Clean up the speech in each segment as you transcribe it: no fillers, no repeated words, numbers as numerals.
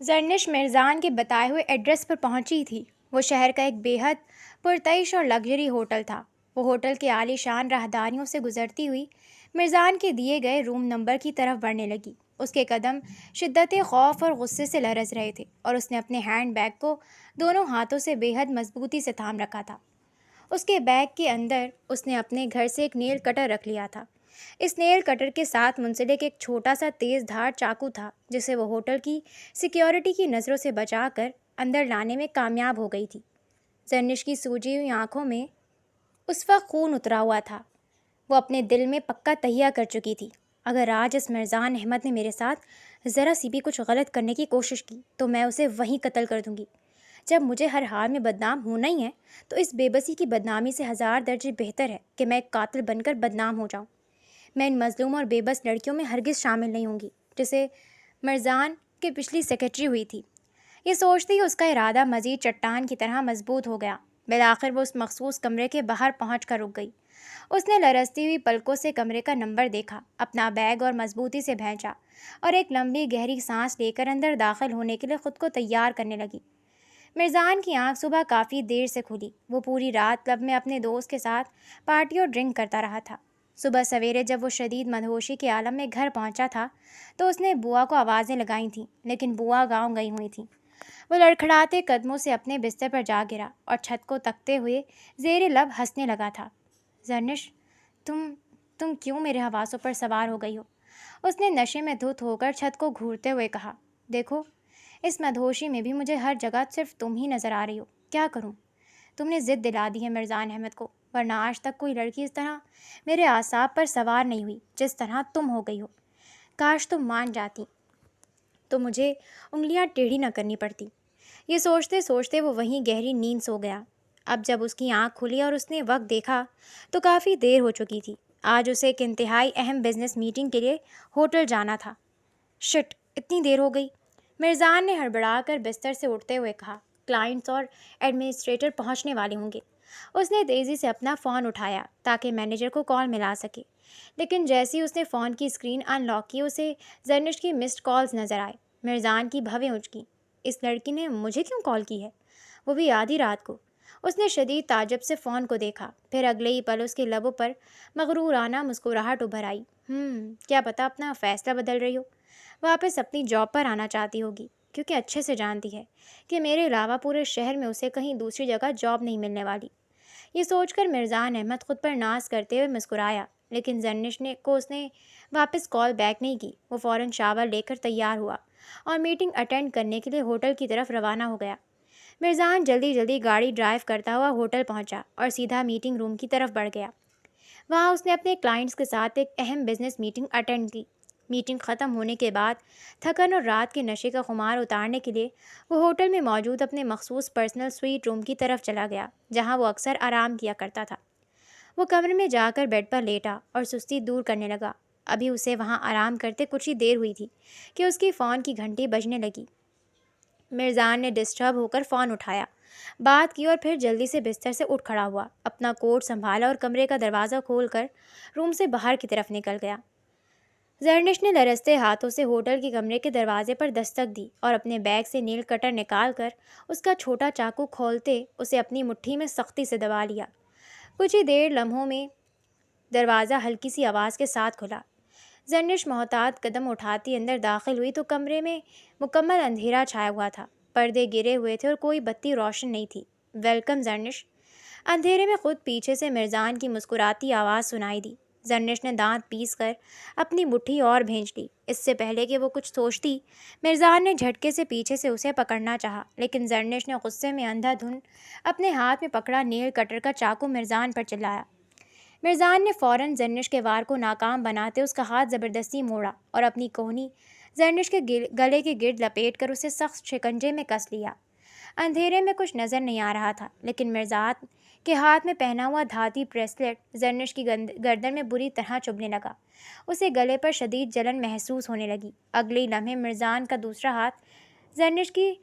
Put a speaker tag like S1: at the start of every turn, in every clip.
S1: زرنش مرزان کے بتائے ہوئے ایڈریس پر پہنچی تھی۔ وہ شہر کا ایک بے حد پرتعیش اور لگژری ہوٹل تھا۔ وہ ہوٹل کے عالی شان راہداریوں سے گزرتی ہوئی مرزان کے دیے گئے روم نمبر کی طرف بڑھنے لگی۔ اس کے قدم شدت خوف اور غصے سے لرز رہے تھے اور اس نے اپنے ہینڈ بیگ کو دونوں ہاتھوں سے بے حد مضبوطی سے تھام رکھا تھا۔ اس کے بیگ کے اندر اس نے اپنے گھر سے ایک نیل کٹر رکھ لیا تھا۔ اس نیل کٹر کے ساتھ منسلک ایک چھوٹا سا تیز دھار چاقو تھا جسے وہ ہوٹل کی سیکیورٹی کی نظروں سے بچا کر اندر لانے میں کامیاب ہو گئی تھی۔ زرنش کی سوجی ہوئی آنکھوں میں اس وقت خون اترا ہوا تھا۔ وہ اپنے دل میں پکا تہیہ کر چکی تھی، اگر آج اس مرزان احمد نے میرے ساتھ ذرا سی بھی کچھ غلط کرنے کی کوشش کی تو میں اسے وہیں قتل کر دوں گی۔ جب مجھے ہر حال میں بدنام ہونا ہی ہے تو اس بے بسی کی بدنامی سے ہزار درجے بہتر ہے کہ میں ایک قاتل بن کر بدنام ہو جاؤں۔ میں ان مظلوم اور بے بس لڑکیوں میں ہرگز شامل نہیں ہوں گی جسے مرزان کے پچھلی سیکرٹری ہوئی تھی۔ یہ سوچتے ہی اس کا ارادہ مزید چٹان کی طرح مضبوط ہو گیا۔ بالآخر وہ اس مخصوص کمرے کے باہر پہنچ کر رک گئی۔ اس نے لرزتی ہوئی پلکوں سے کمرے کا نمبر دیکھا، اپنا بیگ اور مضبوطی سے بھینچا اور ایک لمبی گہری سانس لے کر اندر داخل ہونے کے لیے خود کو تیار کرنے لگی۔ مرزان کی آنکھ صبح کافی دیر سے کھلی۔ وہ پوری رات کلب میں اپنے دوست کے ساتھ پارٹی اور ڈرنک کرتا رہا تھا۔ صبح سویرے جب وہ شدید مدہوشی کے عالم میں گھر پہنچا تھا تو اس نے بوا کو آوازیں لگائی تھیں، لیکن بوا گاؤں گئی ہوئی تھیں۔ وہ لڑکھڑاتے قدموں سے اپنے بستر پر جا گرا اور چھت کو تکتے ہوئے زیر لب ہنسنے لگا تھا۔ زرنش، تم کیوں میرے حواسوں پر سوار ہو گئی ہو؟ اس نے نشے میں دھت ہو کر چھت کو گھورتے ہوئے کہا۔ دیکھو، اس مدہوشی میں بھی مجھے ہر جگہ صرف تم ہی نظر آ رہی ہو۔ کیا کروں؟ تم نے ضد دلا دی ہے مرزان احمد کو، ورنہ آج تک کوئی لڑکی اس طرح میرے اعصاب پر سوار نہیں ہوئی جس طرح تم ہو گئی ہو۔ کاش تم مان جاتی تو مجھے انگلیاں ٹیڑھی نہ کرنی پڑتی۔ یہ سوچتے سوچتے وہ وہیں گہری نیند سو گیا۔ اب جب اس کی آنکھ کھلی اور اس نے وقت دیکھا تو کافی دیر ہو چکی تھی۔ آج اسے ایک انتہائی اہم بزنس میٹنگ کے لیے ہوٹل جانا تھا۔ شٹ، اتنی دیر ہو گئی، مرزان نے ہڑبڑا کر بستر سے اٹھتے ہوئے کہا۔ کلائنٹس اور ایڈمنسٹریٹر پہنچنے والے ہوں گے۔ اس نے تیزی سے اپنا فون اٹھایا تاکہ مینیجر کو کال ملا سکے، لیکن جیسے ہی اس نے فون کی اسکرین ان لاک کی اسے زرنش کی مسڈ کالز نظر آئے۔ مرزان کی بھویں اچکیں۔ اس لڑکی نے مجھے کیوں کال کی ہے، وہ بھی آدھی رات کو؟ اس نے شدید تعجب سے فون کو دیکھا، پھر اگلے ہی پل اس کے لبوں پر مغرورانہ مسکراہٹ ابھر آئی۔ کیا پتہ اپنا فیصلہ بدل رہی ہو، واپس اپنی جاب پر آنا چاہتی ہوگی، کیونکہ اچھے سے جانتی ہے کہ میرے علاوہ پورے شہر میں اسے کہیں دوسری جگہ جاب نہیں ملنے والی۔ یہ سوچ کر مرزان احمد خود پر ناز کرتے ہوئے مسکرایا، لیکن زرنش کو اس نے واپس کال بیک نہیں کی۔ وہ فوراً شاور لے کر تیار ہوا اور میٹنگ اٹینڈ کرنے کے لیے ہوٹل کی طرف روانہ ہو گیا۔ مرزان جلدی جلدی گاڑی ڈرائیو کرتا ہوا ہوٹل پہنچا اور سیدھا میٹنگ روم کی طرف بڑھ گیا۔ وہاں اس نے اپنے کلائنٹس کے ساتھ ایک اہم بزنس میٹنگ اٹینڈ کی۔ میٹنگ ختم ہونے کے بعد تھکن اور رات کے نشے کا خمار اتارنے کے لیے وہ ہوٹل میں موجود اپنے مخصوص پرسنل سویٹ روم کی طرف چلا گیا جہاں وہ اکثر آرام کیا کرتا تھا۔ وہ کمرے میں جا کر بیڈ پر لیٹا اور سستی دور کرنے لگا۔ ابھی اسے وہاں آرام کرتے کچھ ہی دیر ہوئی تھی کہ اس کی فون کی گھنٹی بجنے لگی۔ مرزان نے ڈسٹرب ہو کر فون اٹھایا، بات کی اور پھر جلدی سے بستر سے اٹھ کھڑا ہوا، اپنا کوٹ سنبھالا اور کمرے کا دروازہ کھول کر روم سے باہر کی طرف نکل گیا۔ زرنش نے لرزتے ہاتھوں سے ہوٹل کے کمرے کے دروازے پر دستک دی اور اپنے بیگ سے نیل کٹر نکال کر اس کا چھوٹا چاقو کھولتے اسے اپنی مٹھی میں سختی سے دبا لیا۔ کچھ ہی دیر لمحوں میں دروازہ ہلکی سی آواز کے ساتھ کھلا۔ زرنش محتاط قدم اٹھاتی اندر داخل ہوئی تو کمرے میں مکمل اندھیرا چھایا ہوا تھا۔ پردے گرے ہوئے تھے اور کوئی بتی روشن نہیں تھی۔ ویلکم زرنش، اندھیرے میں خود پیچھے سے مرزان کی مسکراتی آواز سنائی دی۔ زرنش نے دانت پیس کر اپنی مٹھی اور بھینچ لی۔ اس سے پہلے کہ وہ کچھ سوچتی، مرزان نے جھٹکے سے پیچھے سے اسے پکڑنا چاہا، لیکن زرنش نے غصے میں اندھا دھند اپنے ہاتھ میں پکڑا نیل کٹر کا چاقو مرزان پر چلایا۔ مرزان نے فوراً زرنش کے وار کو ناکام بناتے اس کا ہاتھ زبردستی موڑا اور اپنی کوہنی زرنش کے گلے کے گرد لپیٹ کر اسے سخت شکنجے میں کس لیا۔ اندھیرے میں کچھ نظر نہیں آ رہا تھا، لیکن مرزان کے ہاتھ میں پہنا ہوا دھاتی بریسلیٹ زرنش کی گردن میں بری طرح چبھنے لگا۔ اسے گلے پر شدید جلن محسوس ہونے لگی۔ اگلے ہی لمحے مرزان کا دوسرا ہاتھ زرنش کی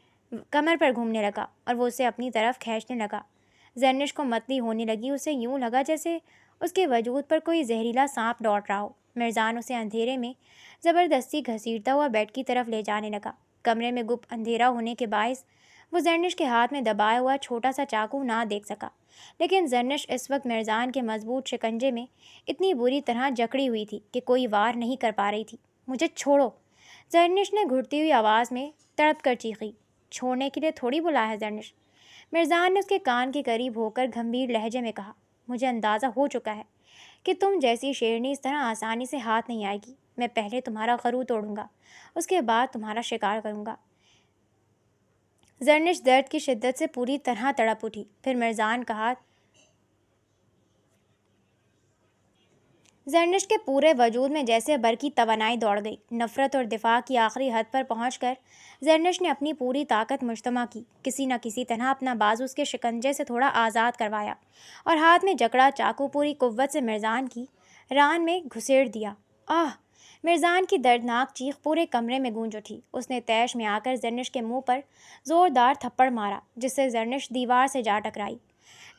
S1: کمر پر گھومنے لگا اور وہ اسے اپنی طرف کھینچنے لگا۔ زرنش کو متلی ہونے لگی۔ اسے یوں لگا جیسے اس کے وجود پر کوئی زہریلا سانپ دوڑ رہا ہو۔ مرزان اسے اندھیرے میں زبردستی گھسیٹتا ہوا بیڈ کی طرف لے جانے لگا۔ کمرے میں گپ اندھیرا ہونے کے باعث وہ زرنش کے ہاتھ میں دبایا ہوا چھوٹا سا چاقو نہ دیکھ سکا، لیکن زرنش اس وقت مرزان کے مضبوط شکنجے میں اتنی بری طرح جکڑی ہوئی تھی کہ کوئی وار نہیں کر پا رہی تھی۔ مجھے چھوڑو، زرنش نے گھٹتی ہوئی آواز میں تڑپ کر چیخی۔ چھوڑنے کے لیے تھوڑی بلایا ہے زرنش، مرزان نے اس کے کان کے قریب ہو کر گھمبیر لہجے میں کہا۔ مجھے اندازہ ہو چکا ہے کہ تم جیسی شیرنی اس طرح آسانی سے ہاتھ نہیں آئے گی۔ میں پہلے تمہارا غرو توڑوں گا، اس کے بعد تمہارا شکار کروں گا۔ زرنش درد کی شدت سے پوری طرح تڑپ اٹھی۔ پھر مرزان کا ہاتھ زرنش کے پورے وجود میں جیسے برقی توانائی دوڑ گئی۔ نفرت اور دفاع کی آخری حد پر پہنچ کر زرنش نے اپنی پوری طاقت مجتمع کی، کسی نہ کسی طرح اپنا بازو اس کے شکنجے سے تھوڑا آزاد کروایا اور ہاتھ میں جکڑا چاقو پوری قوت سے مرزان کی ران میں گھسیڑ دیا۔ آہ! مرزان کی دردناک چیخ پورے کمرے میں گونج اٹھی۔ اس نے طیش میں آ کر زرنش کے منہ پر زوردار تھپڑ مارا، جس سے زرنش دیوار سے جا ٹکرائی۔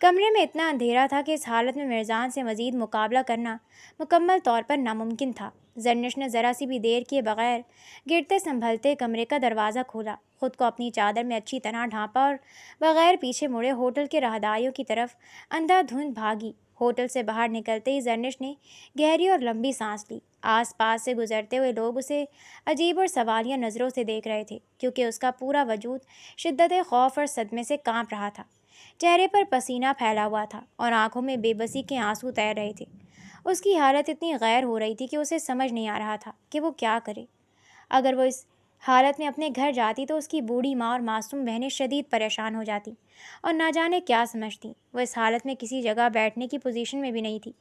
S1: کمرے میں اتنا اندھیرا تھا کہ اس حالت میں مرزان سے مزید مقابلہ کرنا مکمل طور پر ناممکن تھا۔ زرنش نے ذرا سی بھی دیر کیے بغیر گرتے سنبھلتے کمرے کا دروازہ کھولا، خود کو اپنی چادر میں اچھی طرح ڈھانپا اور بغیر پیچھے مڑے ہوٹل کے راہداریوں کی طرف اندھا دھند بھاگی۔ ہوٹل سے باہر نکلتے ہی زرنش نے گہری اور لمبی سانس لی۔ آس پاس سے گزرتے ہوئے لوگ اسے عجیب اور سوالیہ نظروں سے دیکھ رہے تھے، کیونکہ اس کا پورا وجود شدت خوف اور صدمے سے کانپ رہا تھا۔ چہرے پر پسینہ پھیلا ہوا تھا اور آنکھوں میں بے بسی کے آنسو تیر رہے تھے۔ اس کی حالت اتنی غیر ہو رہی تھی کہ اسے سمجھ نہیں آ رہا تھا کہ وہ کیا کرے۔ اگر وہ اس حالت میں اپنے گھر جاتی تو اس کی بوڑھی ماں اور معصوم بہنیں شدید پریشان ہو جاتی اور نہ جانے کیا سمجھتی۔ وہ اس حالت میں کسی جگہ بیٹھنے کی پوزیشن میں بھی نہیں تھی،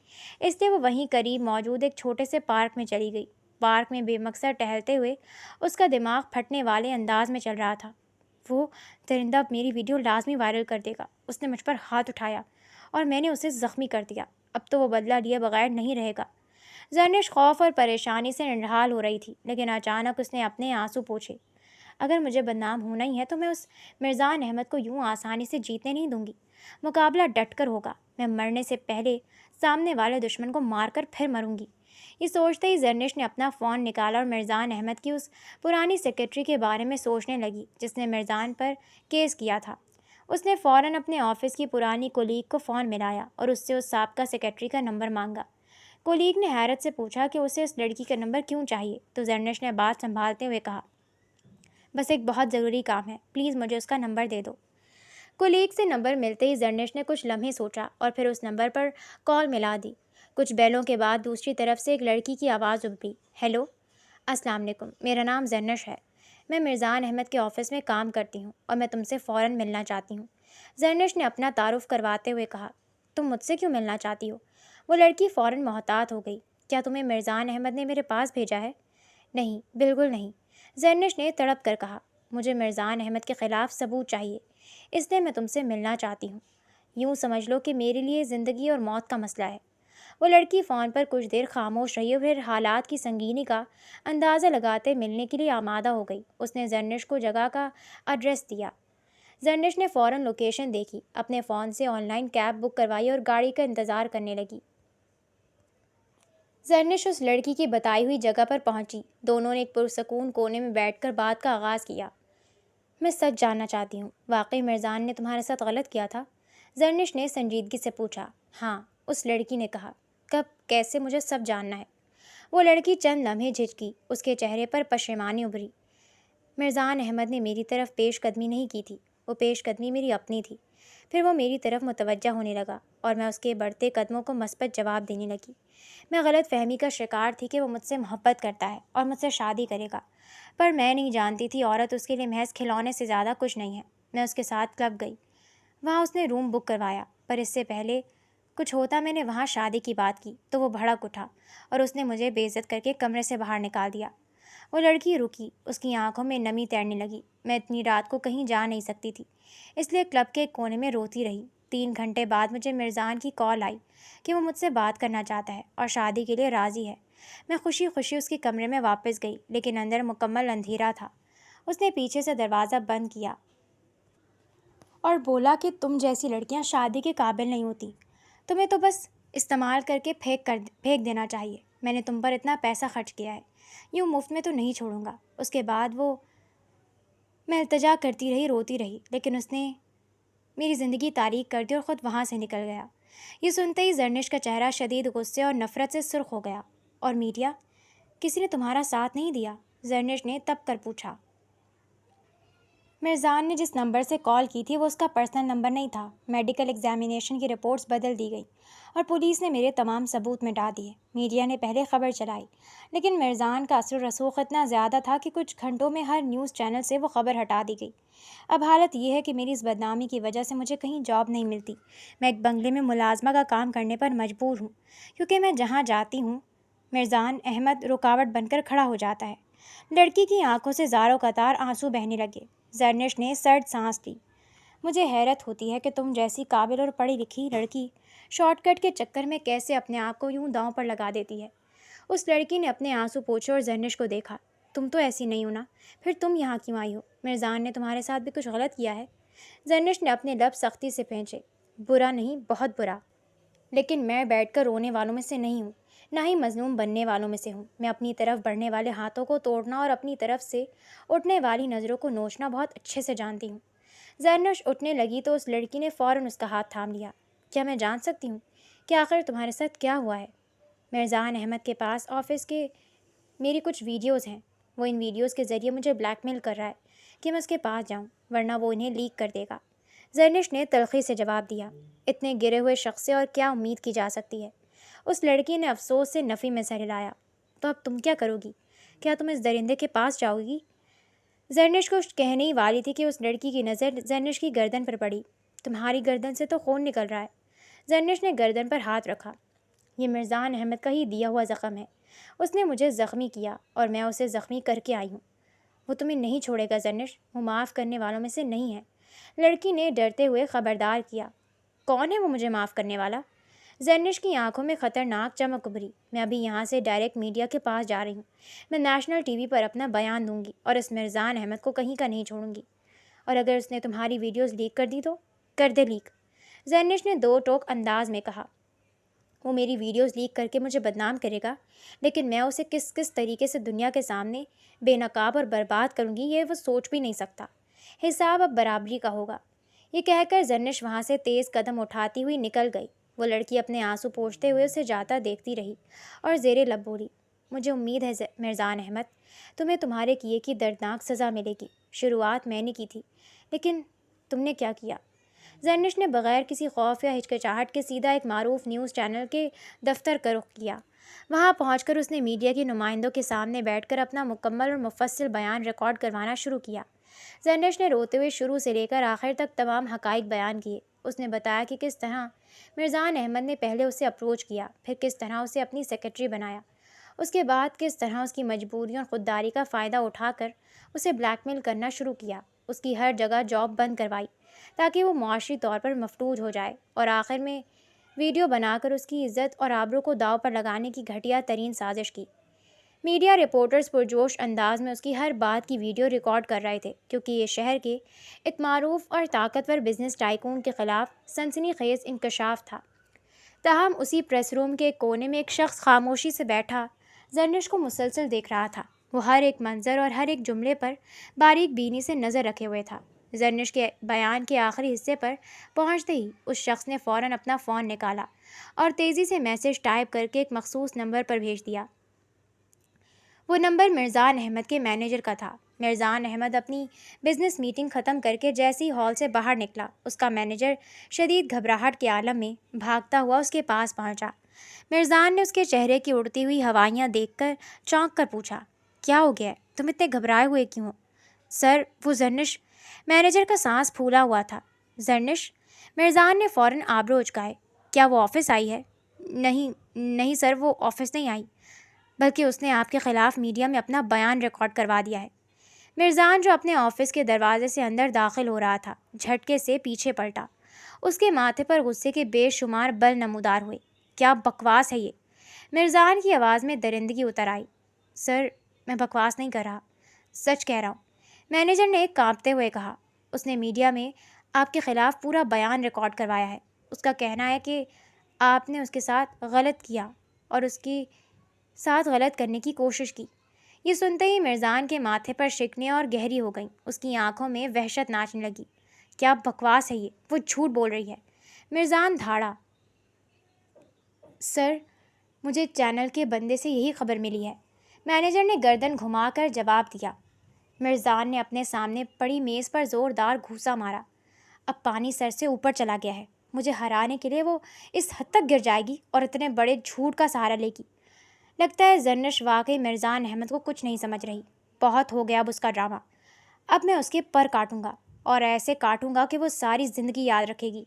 S1: اس لیے وہ وہیں قریب موجود ایک چھوٹے سے پارک میں چلی گئی۔ پارک میں بے مقصد ٹہلتے ہوئے اس کا دماغ پھٹنے والے انداز میں چل رہا تھا۔ وہ درندہ اب میری ویڈیو لازمی وائرل کر دے گا۔ اس نے مجھ پر ہاتھ اٹھایا اور میں نے اسے زخمی کر دیا۔ اب تو وہ بدلہ لیے بغیر نہیں رہے گا۔ زرنش خوف اور پریشانی سے نڈھال ہو رہی تھی، لیکن اچانک اس نے اپنے آنسو پوچھے۔ اگر مجھے بدنام ہونا ہی ہے تو میں اس مرزان احمد کو یوں آسانی سے جیتنے نہیں دوں گی۔ مقابلہ ڈٹ کر ہوگا۔ میں مرنے سے پہلے سامنے والے دشمن کو مار کر پھر مروں گی۔ یہ سوچتے ہی زرنش نے اپنا فون نکالا اور مرزان احمد کی اس پرانی سیکرٹری کے بارے میں سوچنے لگی جس نے مرزان پر کیس کیا تھا۔ اس نے فوراً اپنے آفس کی پرانی کولیگ کو فون ملایا اور اس سے اس سابقہ سیکرٹری کا نمبر مانگا۔ کولیگ نے حیرت سے پوچھا کہ اسے اس لڑکی کا نمبر کیوں چاہیے، تو زرنش نے بات سنبھالتے ہوئے کہا، بس ایک بہت ضروری کام ہے، پلیز مجھے اس کا نمبر دے دو۔ کولیگ سے نمبر ملتے ہی زرنش نے کچھ لمحے سوچا اور پھر اس نمبر پر کال ملا دی۔ کچھ بیلوں کے بعد دوسری طرف سے ایک لڑکی کی آواز ابھری۔ ہیلو، السلام علیکم، میرا نام زرنش ہے، میں مرزان احمد کے آفس میں کام کرتی ہوں اور میں تم سے فوراً ملنا چاہتی ہوں۔ زرنش نے اپنا تعارف کرواتے ہوئے کہا۔ تم مجھ سے کیوں ملنا چاہتی ہو؟ وہ لڑکی فوراً محتاط ہو گئی۔ کیا تمہیں مرزان احمد نے میرے پاس بھیجا ہے؟ نہیں، بالکل نہیں، زرنش نے تڑپ کر کہا۔ مجھے مرزان احمد کے خلاف ثبوت چاہیے، اس لیے میں تم سے ملنا چاہتی ہوں۔ یوں سمجھ لو کہ میرے لیے زندگی اور موت کا مسئلہ ہے۔ وہ لڑکی فون پر کچھ دیر خاموش رہی اور پھر حالات کی سنگینی کا اندازہ لگاتے ملنے کے لیے آمادہ ہو گئی۔ اس نے زرنش کو جگہ کا ایڈریس دیا۔ زرنش نے فوراً لوکیشن دیکھی، اپنے فون سے آن لائن کیب بک کروائی اور گاڑی کا انتظار کرنے لگی۔ زرنش اس لڑکی کی بتائی ہوئی جگہ پر پہنچی۔ دونوں نے ایک پرسکون کونے میں بیٹھ کر بات کا آغاز کیا۔ میں سچ جاننا چاہتی ہوں، واقعی مرزان نے تمہارے ساتھ غلط کیا تھا؟ زرنش نے سنجیدگی سے پوچھا۔ ہاں، اس لڑکی نے کہا۔ کب، کیسے؟ مجھے سب جاننا ہے۔ وہ لڑکی چند لمحے جھجکی، اس کے چہرے پر پشیمانی ابھری۔ مرزان احمد نے میری طرف پیش قدمی نہیں کی تھی، وہ پیش قدمی میری اپنی تھی۔ پھر وہ میری طرف متوجہ ہونے لگا اور میں اس کے بڑھتے قدموں کو مثبت جواب دینے لگی۔ میں غلط فہمی کا شکار تھی کہ وہ مجھ سے محبت کرتا ہے اور مجھ سے شادی کرے گا، پر میں نہیں جانتی تھی عورت اس کے لیے محض کھلونے سے زیادہ کچھ نہیں ہے۔ میں اس کے ساتھ کلب گئی، وہاں اس نے روم بک کروایا، پر اس سے پہلے کچھ ہوتا میں نے وہاں شادی کی بات کی تو وہ بھڑک اٹھا اور اس نے مجھے بے عزت کر کے کمرے سے باہر نکال دیا۔ وہ لڑکی رکی، اس کی آنکھوں میں نمی تیرنے لگی۔ میں اتنی رات کو کہیں جا نہیں سکتی تھی، اس لیے کلب کے ایک کونے میں روتی رہی۔ 3 گھنٹے بعد مجھے مرزان کی کال آئی کہ وہ مجھ سے بات کرنا چاہتا ہے اور شادی کے لیے راضی ہے۔ میں خوشی خوشی اس کے کمرے میں واپس گئی، لیکن اندر مکمل اندھیرا تھا۔ اس نے پیچھے سے دروازہ بند کیا اور بولا کہ تم جیسی لڑکیاں شادی کے قابل نہیں ہوتی، تمہیں تو بس استعمال کر کے پھینک دینا چاہیے۔ میں نے تم پر اتنا پیسہ خرچ کیا ہے، یوں مفت میں تو نہیں چھوڑوں گا۔ اس کے بعد وہ میں التجا کرتی رہی، روتی رہی، لیکن اس نے میری زندگی تاریک کر دی اور خود وہاں سے نکل گیا۔ یہ سنتے ہی زرنش کا چہرہ شدید غصے اور نفرت سے سرخ ہو گیا۔ اور میڈیا؟ کسی نے تمہارا ساتھ نہیں دیا؟ زرنش نے تپ کر پوچھا۔ مرزان نے جس نمبر سے کال کی تھی وہ اس کا پرسنل نمبر نہیں تھا۔ میڈیکل ایگزامینیشن کی رپورٹس بدل دی گئی اور پولیس نے میرے تمام ثبوت مٹا دیے۔ میڈیا نے پہلے خبر چلائی، لیکن مرزان کا اثر و رسوخ اتنا زیادہ تھا کہ کچھ گھنٹوں میں ہر نیوز چینل سے وہ خبر ہٹا دی گئی۔ اب حالت یہ ہے کہ میری اس بدنامی کی وجہ سے مجھے کہیں جاب نہیں ملتی۔ میں ایک بنگلے میں ملازمہ کا کام کرنے پر مجبور ہوں، کیونکہ میں جہاں جاتی ہوں مرزان احمد رکاوٹ بن کر کھڑا ہو جاتا ہے۔ لڑکی کی آنکھوں سے زاروں قطار آنسو بہنے لگے۔ زرنش نے سرد سانس لی۔ مجھے حیرت ہوتی ہے کہ تم جیسی قابل اور پڑھی لکھی لڑکی شارٹ کٹ کے چکر میں کیسے اپنے آپ کو یوں داؤں پر لگا دیتی ہے۔ اس لڑکی نے اپنے آنسو پوچھے اور زرنش کو دیکھا۔ تم تو ایسی نہیں ہو نا، پھر تم یہاں کیوں آئی ہو؟ مرزان نے تمہارے ساتھ بھی کچھ غلط کیا ہے؟ زرنش نے اپنے لب سختی سے پھینچے۔ برا نہیں، بہت برا، لیکن میں بیٹھ کر رونے والوں میں سے نہیں ہوں، نہ ہی مظلوم بننے والوں میں سے ہوں۔ میں اپنی طرف بڑھنے والے ہاتھوں کو توڑنا اور اپنی طرف سے اٹھنے والی نظروں کو نوچنا بہت اچھے سے جانتی ہوں۔ زرنش اٹھنے لگی تو اس لڑکی نے فوراً اس کا ہاتھ تھام لیا۔ کیا میں جان سکتی ہوں کہ آخر تمہارے ساتھ کیا ہوا ہے؟ مرزان احمد کے پاس آفس کے میری کچھ ویڈیوز ہیں۔ وہ ان ویڈیوز کے ذریعے مجھے بلیک میل کر رہا ہے کہ میں اس کے پاس جاؤں، ورنہ وہ انہیں لیک کر دے گا۔ زرنش نے تلخی سے جواب دیا۔ اتنے گرے ہوئے شخص سے اور کیا امید کی جا سکتی ہے؟ اس لڑکی نے افسوس سے نفی میں سر ہلایا۔ تو اب تم کیا کرو گی؟ کیا تم اس درندے کے پاس جاؤ گی؟ زرنش کو کہنے ہی والی تھی کہ اس لڑکی کی نظر زرنش کی گردن پر پڑی۔ تمہاری گردن سے تو خون نکل رہا ہے۔ زرنش نے گردن پر ہاتھ رکھا۔ یہ مرزان احمد کا ہی دیا ہوا زخم ہے۔ اس نے مجھے زخمی کیا اور میں اسے زخمی کر کے آئی ہوں۔ وہ تمہیں نہیں چھوڑے گا زرنش، وہ معاف کرنے والوں میں سے نہیں ہے۔ لڑکی نے ڈرتے ہوئے خبردار کیا۔ کون ہے وہ مجھے معاف کرنے والا؟ زرنش کی آنکھوں میں خطرناک چمک ابھری۔ میں ابھی یہاں سے ڈائریکٹ میڈیا کے پاس جا رہی ہوں۔ میں نیشنل ٹی وی پر اپنا بیان دوں گی اور اس مرزان احمد کو کہیں کا نہیں چھوڑوں گی۔ اور اگر اس نے تمہاری ویڈیوز لیک کر دی تو؟ کر دے لیک، زرنش نے دو ٹوک انداز میں کہا۔ وہ میری ویڈیوز لیک کر کے مجھے بدنام کرے گا، لیکن میں اسے کس طریقے سے دنیا کے سامنے بے نقاب اور برباد کروں گی یہ وہ سوچ بھی نہیں سکتا۔ حساب اب برابری کا ہوگا۔ یہ کہہ کر زرنش وہاں سے تیز قدم اٹھاتی ہوئی نکل گئی۔ وہ لڑکی اپنے آنسو پوچھتے ہوئے اسے جاتا دیکھتی رہی اور زیر لب بولی، مجھے امید ہے مرزان احمد تمہیں تمہارے کیے کی دردناک سزا ملے گی۔ شروعات میں نے کی تھی، لیکن تم نے کیا کیا؟ زرنش نے بغیر کسی خوف یا ہچکچاہٹ کے سیدھا ایک معروف نیوز چینل کے دفتر کا رخ کیا۔ وہاں پہنچ کر اس نے میڈیا کے نمائندوں کے سامنے بیٹھ کر اپنا مکمل اور مفصل بیان ریکارڈ کروانا شروع کیا۔ زرنش نے روتے ہوئے شروع سے لے کر آخر تک تمام حقائق بیان کیے۔ اس نے بتایا کہ کس طرح مرزان احمد نے پہلے اسے اپروچ کیا، پھر کس طرح اسے اپنی سیکرٹری بنایا، اس کے بعد کس طرح اس کی مجبوریوں اور خودداری کا فائدہ اٹھا کر اسے بلیک میل کرنا شروع کیا، اس کی ہر جگہ جاب بند کروائی تاکہ وہ معاشی طور پر مفلوج ہو جائے، اور آخر میں ویڈیو بنا کر اس کی عزت اور آبرو کو داؤ پر لگانے کی گھٹیا ترین سازش کی۔ میڈیا رپورٹرز پرجوش انداز میں اس کی ہر بات کی ویڈیو ریکارڈ کر رہے تھے، کیونکہ یہ شہر کے ایک معروف اور طاقتور بزنس ٹائکون کے خلاف سنسنی خیز انکشاف تھا۔ تاہم اسی پریس روم کے ایک کونے میں ایک شخص خاموشی سے بیٹھا زرنش کو مسلسل دیکھ رہا تھا۔ وہ ہر ایک منظر اور ہر ایک جملے پر باریک بینی سے نظر رکھے ہوئے تھا۔ زرنش کے بیان کے آخری حصے پر پہنچتے ہی اس شخص نے فوراً اپنا فون نکالا اور تیزی سے میسج ٹائپ کر کے ایک مخصوص نمبر پر بھیج دیا۔ وہ نمبر مرزان احمد کے مینیجر کا تھا۔ مرزان احمد اپنی بزنس میٹنگ ختم کر کے جیسے ہی ہال سے باہر نکلا، اس کا مینیجر شدید گھبراہٹ کے عالم میں بھاگتا ہوا اس کے پاس پہنچا۔ مرزان نے اس کے چہرے کی اڑتی ہوئی ہوائیاں دیکھ کر چونک کر پوچھا، کیا ہو گیا ہے؟ تم اتنے گھبرائے ہوئے کیوں ہو؟ سر، وہ زرنش، مینیجر کا سانس پھولا ہوا تھا۔ زرنش؟ مرزان نے فوراً آبرو اچکائے۔ کیا وہ آفس آئی ہے؟ نہیں سر، وہ آفس نہیں آئی، بلکہ اس نے آپ کے خلاف میڈیا میں اپنا بیان ریکارڈ کروا دیا ہے۔ مرزان جو اپنے آفس کے دروازے سے اندر داخل ہو رہا تھا، جھٹکے سے پیچھے پلٹا۔ اس کے ماتھے پر غصے کے بے شمار بل نمودار ہوئے۔ کیا بکواس ہے یہ؟ مرزان کی آواز میں درندگی اتر آئی۔ سر، میں بکواس نہیں کر رہا، سچ کہہ رہا ہوں، مینیجر نے کانپتے ہوئے کہا۔ اس نے میڈیا میں آپ کے خلاف پورا بیان ریکارڈ کروایا ہے۔ اس کا کہنا ہے کہ آپ نے اس کے ساتھ غلط کیا اور اس کے ساتھ غلط کرنے کی کوشش کی۔ یہ سنتے ہی مرزان کے ماتھے پر شکنیں اور گہری ہو گئیں، اس کی آنکھوں میں وحشت ناچنے لگی۔ کیا بکواس ہے یہ، وہ جھوٹ بول رہی ہے۔ مرزان دھاڑا۔ سر، مجھے چینل کے بندے سے یہی خبر ملی ہے، مینیجر نے گردن گھما کر جواب دیا۔ مرزان نے اپنے سامنے پڑی میز پر زوردار گھوسا مارا۔ اب پانی سر سے اوپر چلا گیا ہے، مجھے ہرانے کے لیے وہ اس حد تک گر جائے گی اور اتنے بڑے جھوٹ کا سہارا لے گی۔ لگتا ہے زرنش واقعی مرزان احمد کو کچھ نہیں سمجھ رہی۔ بہت ہو گیا اب اس کا ڈرامہ۔ اب میں اس کے پر کاٹوں گا اور ایسے کاٹوں گا کہ وہ ساری زندگی یاد رکھے گی۔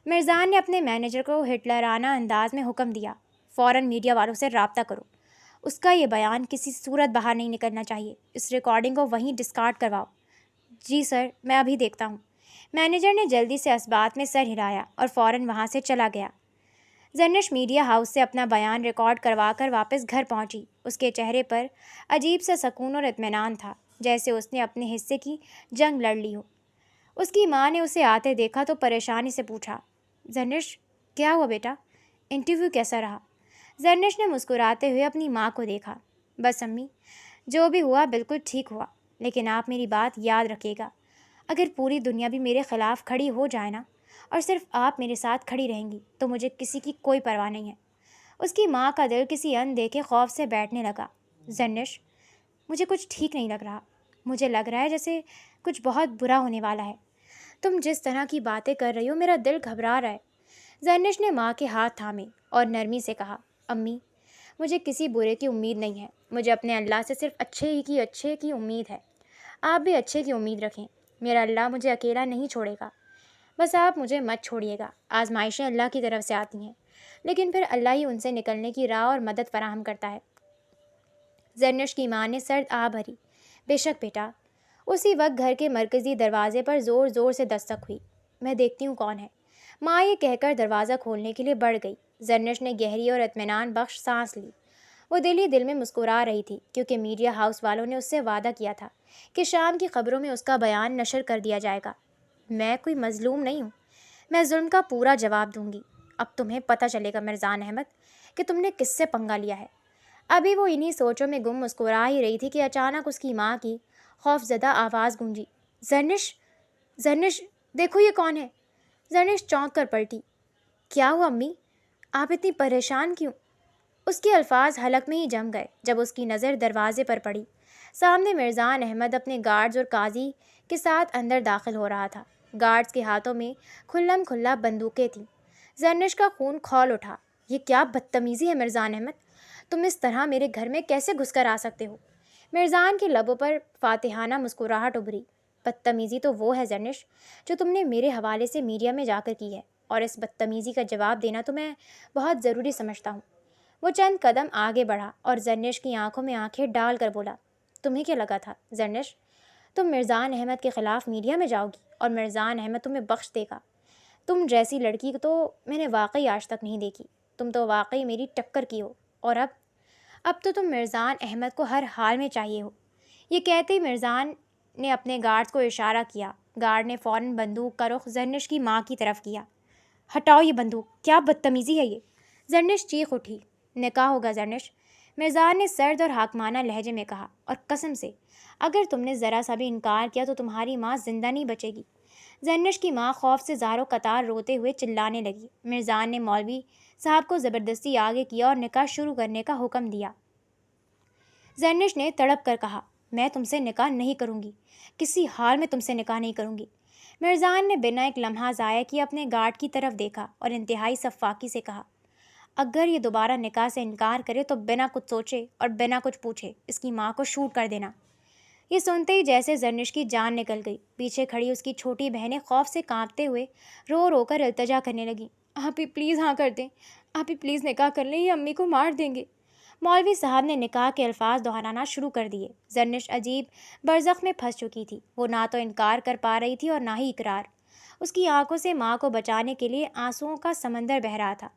S1: مرزان نے اپنے مینیجر کو ہٹلرانہ انداز میں حکم دیا، فوراً میڈیا والوں سے رابطہ کرو۔ اس کا یہ بیان کسی صورت باہر نہیں نکلنا چاہیے۔ اس ریکارڈنگ کو وہیں ڈسکارڈ کرواؤ۔ جی سر، میں ابھی دیکھتا ہوں۔ مینیجر نے جلدی سے اسبات میں سر ہلایا اور فوراً وہاں سے چلا گیا۔ زرنش میڈیا ہاؤس سے اپنا بیان ریکارڈ کروا کر واپس گھر پہنچی۔ اس کے چہرے پر عجیب سا سکون اور اطمینان تھا، جیسے اس نے اپنے حصے کی جنگ لڑ لی ہو۔ اس کی ماں نے اسے آتے دیکھا تو پریشانی سے پوچھا، زرنش کیا ہوا بیٹا؟ انٹرویو کیسا رہا؟ زرنش نے مسکراتے ہوئے اپنی ماں کو دیکھا۔ بس امی، جو بھی ہوا بالکل ٹھیک ہوا، لیکن آپ میری بات یاد رکھیے گا، اگر پوری دنیا بھی میرے خلاف کھڑی ہو جائے نا، اور صرف آپ میرے ساتھ کھڑی رہیں گی، تو مجھے کسی کی کوئی پرواہ نہیں ہے۔ اس کی ماں کا دل کسی اندیکھے خوف سے بیٹھنے لگا۔ زرنش، مجھے کچھ ٹھیک نہیں لگ رہا۔ مجھے لگ رہا ہے جیسے کچھ بہت برا ہونے والا ہے۔ تم جس طرح کی باتیں کر رہی ہو، میرا دل گھبرا رہا ہے۔ زرنش نے ماں کے ہاتھ تھامے اور نرمی سے کہا، امی، مجھے کسی برے کی امید نہیں ہے۔ مجھے اپنے اللہ سے صرف اچھے کی امید ہے۔ آپ بھی اچھے کی امید رکھیں۔ میرا اللہ مجھے اکیلا نہیں چھوڑے گا۔ بس آپ مجھے مت چھوڑیے گا۔ آزمائشیں اللہ کی طرف سے آتی ہیں، لیکن پھر اللہ ہی ان سے نکلنے کی راہ اور مدد فراہم کرتا ہے۔ زرنش کی ماں نے سرد آہ بھری۔ بے شک بیٹا۔ اسی وقت گھر کے مرکزی دروازے پر زور زور سے دستک ہوئی۔ میں دیکھتی ہوں کون ہے۔ ماں یہ کہہ کر دروازہ کھولنے کے لیے بڑھ گئی۔ زرنش نے گہری اور اطمینان بخش سانس لی۔ وہ دل ہی دل میں مسکرا رہی تھی، کیونکہ میڈیا ہاؤس والوں نے اس سے وعدہ کیا تھا کہ شام کی خبروں میں اس کا بیان نشر کر دیا جائے گا۔ میں کوئی مظلوم نہیں ہوں، میں ظلم کا پورا جواب دوں گی۔ اب تمہیں پتہ چلے گا مرزان احمد کہ تم نے کس سے پنگا لیا ہے۔ ابھی وہ انہی سوچوں میں گم مسکرا ہی رہی تھی کہ اچانک اس کی ماں کی خوفزدہ آواز گونجی، زرنش، زرنش، دیکھو یہ کون ہے؟ زرنش چونک کر پلٹی۔ کیا ہوا امی؟ آپ اتنی پریشان کیوں؟ اس کے الفاظ حلق میں ہی جم گئے جب اس کی نظر دروازے پر پڑی۔ سامنے مرزان احمد اپنے گارڈز اور قاضی کے ساتھ اندر داخل ہو رہا تھا۔ گارڈز کے ہاتھوں میں کھلم کھلا بندوقیں تھیں۔ زرنش کا خون کھول اٹھا۔ یہ کیا بدتمیزی ہے مرزان احمد؟ تم اس طرح میرے گھر میں کیسے گھس کر آ سکتے ہو؟ مرزان کے لبوں پر فاتحانہ مسکراہٹ ابھری۔ بدتمیزی تو وہ ہے زرنش جو تم نے میرے حوالے سے میڈیا میں جا کر کی ہے، اور اس بدتمیزی کا جواب دینا تو میں بہت ضروری سمجھتا ہوں۔ وہ چند قدم آگے بڑھا اور زرنش کی آنکھوں میں آنکھیں ڈال کر بولا، تمہیں کیا لگا تھا زرنش؟ تم مرزان احمد کے خلاف میڈیا میں جاؤ گی اور مرزان احمد تمہیں بخش دے گا؟ تم جیسی لڑکی تو میں نے واقعی آج تک نہیں دیکھی۔ تم تو واقعی میری ٹکر کی ہو، اور اب تو تم مرزان احمد کو ہر حال میں چاہیے ہو۔ یہ کہتے ہی مرزان نے اپنے گارڈ کو اشارہ کیا۔ گارڈ نے فوراً بندوق کا رخ زرنش کی ماں کی طرف کیا۔ ہٹاؤ یہ بندوق، کیا بدتمیزی ہے یہ؟ زرنش چیخ اٹھی۔ نکاح ہوگا زرنش، مرزان نے سرد اور حاکمانہ لہجے میں کہا، اور قسم سے اگر تم نے ذرا سا بھی انکار کیا تو تمہاری ماں زندہ نہیں بچے گی۔ زرنش کی ماں خوف سے زاروں قطار روتے ہوئے چلانے لگی۔ مرزان نے مولوی صاحب کو زبردستی آگے کیا اور نکاح شروع کرنے کا حکم دیا۔ زرنش نے تڑپ کر کہا، میں تم سے نکاح نہیں کروں گی، کسی حال میں تم سے نکاح نہیں کروں گی۔ مرزان نے بنا ایک لمحہ ضائع کیے اپنے گارڈ کی طرف دیکھا اور انتہائی سفاکی سے کہا، اگر یہ دوبارہ نکاح سے انکار کرے تو بنا کچھ سوچے اور بنا کچھ پوچھے اس کی ماں کو شوٹ کر دینا۔ یہ سنتے ہی جیسے زرنش کی جان نکل گئی۔ پیچھے کھڑی اس کی چھوٹی بہنیں خوف سے کانپتے ہوئے رو رو کر التجا کرنے لگیں، آپ ہی پلیز ہاں کر دیں، آپ ہی پلیز نکاح کر لیں، یہ امی کو مار دیں گے۔ مولوی صاحب نے نکاح کے الفاظ دہرانا شروع کر دیے۔ زرنش عجیب برزخ میں پھنس چکی تھی۔ وہ نہ تو انکار کر پا رہی تھی اور نہ ہی اقرار۔ اس کی آنکھوں سے ماں کو بچانے کے لیے آنسوؤں کا سمندر بہہ رہا تھا۔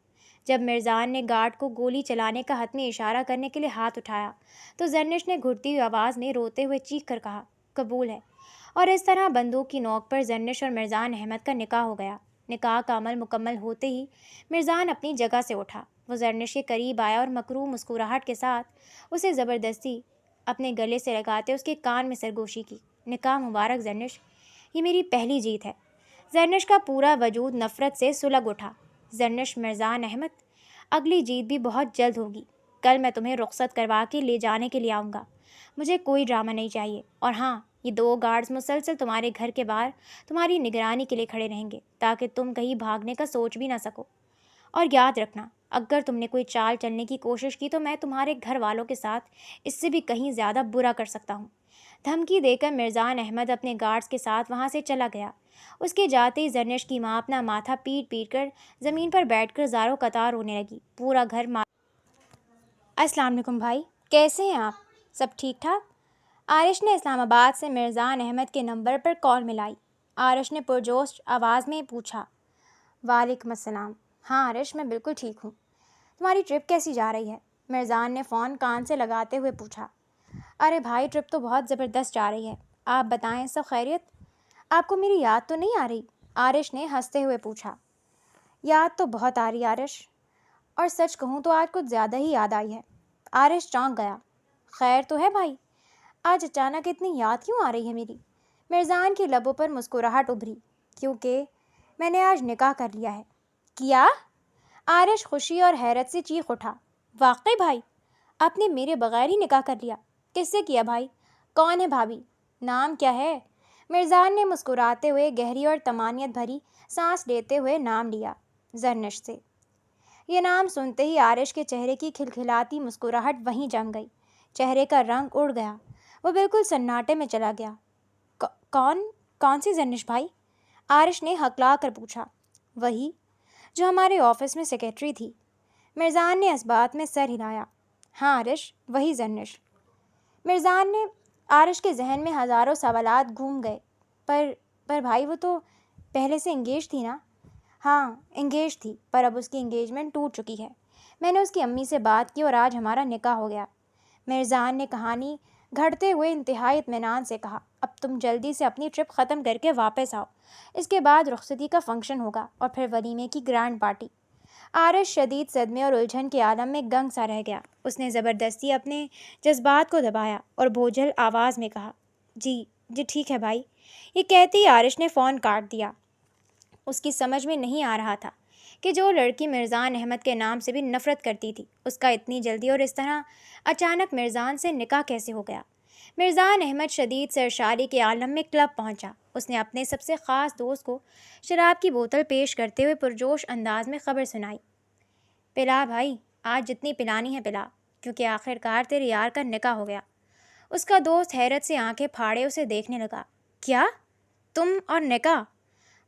S1: جب مرزان نے گارڈ کو گولی چلانے کا حتمی اشارہ کرنے کے لیے ہاتھ اٹھایا تو زرنش نے گھٹتی ہوئی آواز میں روتے ہوئے چیخ کر کہا، قبول ہے۔ اور اس طرح بندوق کی نوک پر زرنش اور مرزان احمد کا نکاح ہو گیا۔ نکاح کا عمل مکمل ہوتے ہی مرزان اپنی جگہ سے اٹھا۔ وہ زرنش کے قریب آیا اور مکروہ مسکراہٹ کے ساتھ اسے زبردستی اپنے گلے سے لگاتے اس کے کان میں سرگوشی کی۔ نکاح مبارک زرنش، یہ میری پہلی جیت ہے۔ زرنش کا پورا وجود نفرت سے سلگ اٹھا۔ زرنش مرزان احمد، اگلی جیت بھی بہت جلد ہوگی۔ کل میں تمہیں رخصت کروا کے لے جانے کے لیے آؤں گا۔ مجھے کوئی ڈرامہ نہیں چاہیے۔ اور ہاں، یہ 2 گارڈز مسلسل تمہارے گھر کے باہر تمہاری نگرانی کے لیے کھڑے رہیں گے تاکہ تم کہیں بھاگنے کا سوچ بھی نہ سکو۔ اور یاد رکھنا، اگر تم نے کوئی چال چلنے کی کوشش کی تو میں تمہارے گھر والوں کے ساتھ اس سے بھی کہیں زیادہ برا کر سکتا ہوں۔ دھمکی دے کر مرزان احمد اپنے گارڈز کے ساتھ وہاں سے چلا گیا۔ اس کے جاتے ہی زرنش کی ماں اپنا ماتھا پیٹ پیٹ کر زمین پر بیٹھ کر زاروں قطار رونے لگی۔ پورا گھر السلام علیکم بھائی، کیسے ہیں آپ؟ سب ٹھیک ٹھاک؟ عارش نے اسلام آباد سے مرزان احمد کے نمبر پر کال ملائی۔ عارش نے پرجوش آواز میں پوچھا۔ وعلیکم السلام۔ ہاں عارش، میں بالکل ٹھیک ہوں۔ تمہاری ٹرپ کیسی جا رہی ہے؟ مرزان نے فون کان سے لگاتے ہوئے پوچھا۔ ارے بھائی، ٹرپ تو بہت زبردست جا رہی ہے۔ آپ بتائیں، سب خیریت؟ آپ کو میری یاد تو نہیں آ رہی؟ عارش نے ہنستے ہوئے پوچھا۔ یاد تو بہت آ رہی عارش، اور سچ کہوں تو آج کچھ زیادہ ہی یاد آئی ہے۔ عارش چونک گیا۔ خیر تو ہے بھائی؟ آج اچانک اتنی یاد کیوں آ رہی ہے میری؟ مرزان کی لبوں پر مسکراہٹ ابھری۔ کیونکہ میں نے آج نکاح کر لیا ہے۔ کیا؟ عارش خوشی اور حیرت سے چیخ اٹھا۔ واقعی بھائی؟ آپ نے میرے بغیر ہی نکاح کر لیا؟ کس سے کیا بھائی؟ کون ہے بھابھی؟ نام کیا ہے؟ مرزان نے مسکراتے ہوئے گہری اور طمانینت بھری سانس لیتے ہوئے نام لیا۔ زرنش سے۔ یہ نام سنتے ہی عارش کے چہرے کی کھلکھلاتی مسکراہٹ وہیں جم گئی۔ چہرے کا رنگ اڑ گیا۔ وہ بالکل سناٹے میں چلا گیا۔ کون سی زرنش بھائی؟ عارش نے ہکلا کر پوچھا۔ وہی جو ہمارے آفس میں سیکرٹری تھی۔ مرزان نے اس بات میں سر ہلایا۔ ہاں عارش، وہی زرنش۔ مرزان نے عارش کے ذہن میں ہزاروں سوالات گھوم گئے۔ پر بھائی، وہ تو پہلے سے انگیج تھی نا؟ ہاں انگیج تھی، پر اب اس کی انگیجمنٹ ٹوٹ چکی ہے۔ میں نے اس کی امی سے بات کی اور آج ہمارا نکاح ہو گیا۔ مرزان نے کہانی گھڑتے ہوئے انتہائی اطمینان سے کہا۔ اب تم جلدی سے اپنی ٹرپ ختم کر کے واپس آؤ۔ اس کے بعد رخصتی کا فنکشن ہوگا اور پھر ولیمے کی گرانڈ پارٹی۔ عارش شدید صدمے اور الجھن کے عالم میں گنگ سا رہ گیا۔ اس نے زبردستی اپنے جذبات کو دبایا اور بوجھل آواز میں کہا، جی ٹھیک ہے بھائی۔ یہ کہتے ہی عارش نے فون کاٹ دیا۔ اس کی سمجھ میں نہیں آ رہا تھا کہ جو لڑکی مرزان احمد کے نام سے بھی نفرت کرتی تھی، اس کا اتنی جلدی اور اس طرح اچانک مرزان سے نکاح کیسے ہو گیا۔ مرزان احمد شدید سرشاری کے عالم میں کلب پہنچا۔ اس نے اپنے سب سے خاص دوست کو شراب کی بوتل پیش کرتے ہوئے پرجوش انداز میں خبر سنائی۔ پلا بھائی، آج جتنی پلانی ہے پلا، کیونکہ آخر کار تیرے یار کا نکاح ہو گیا۔ اس کا دوست حیرت سے آنکھیں پھاڑے اسے دیکھنے لگا۔ کیا؟ تم اور نکاح؟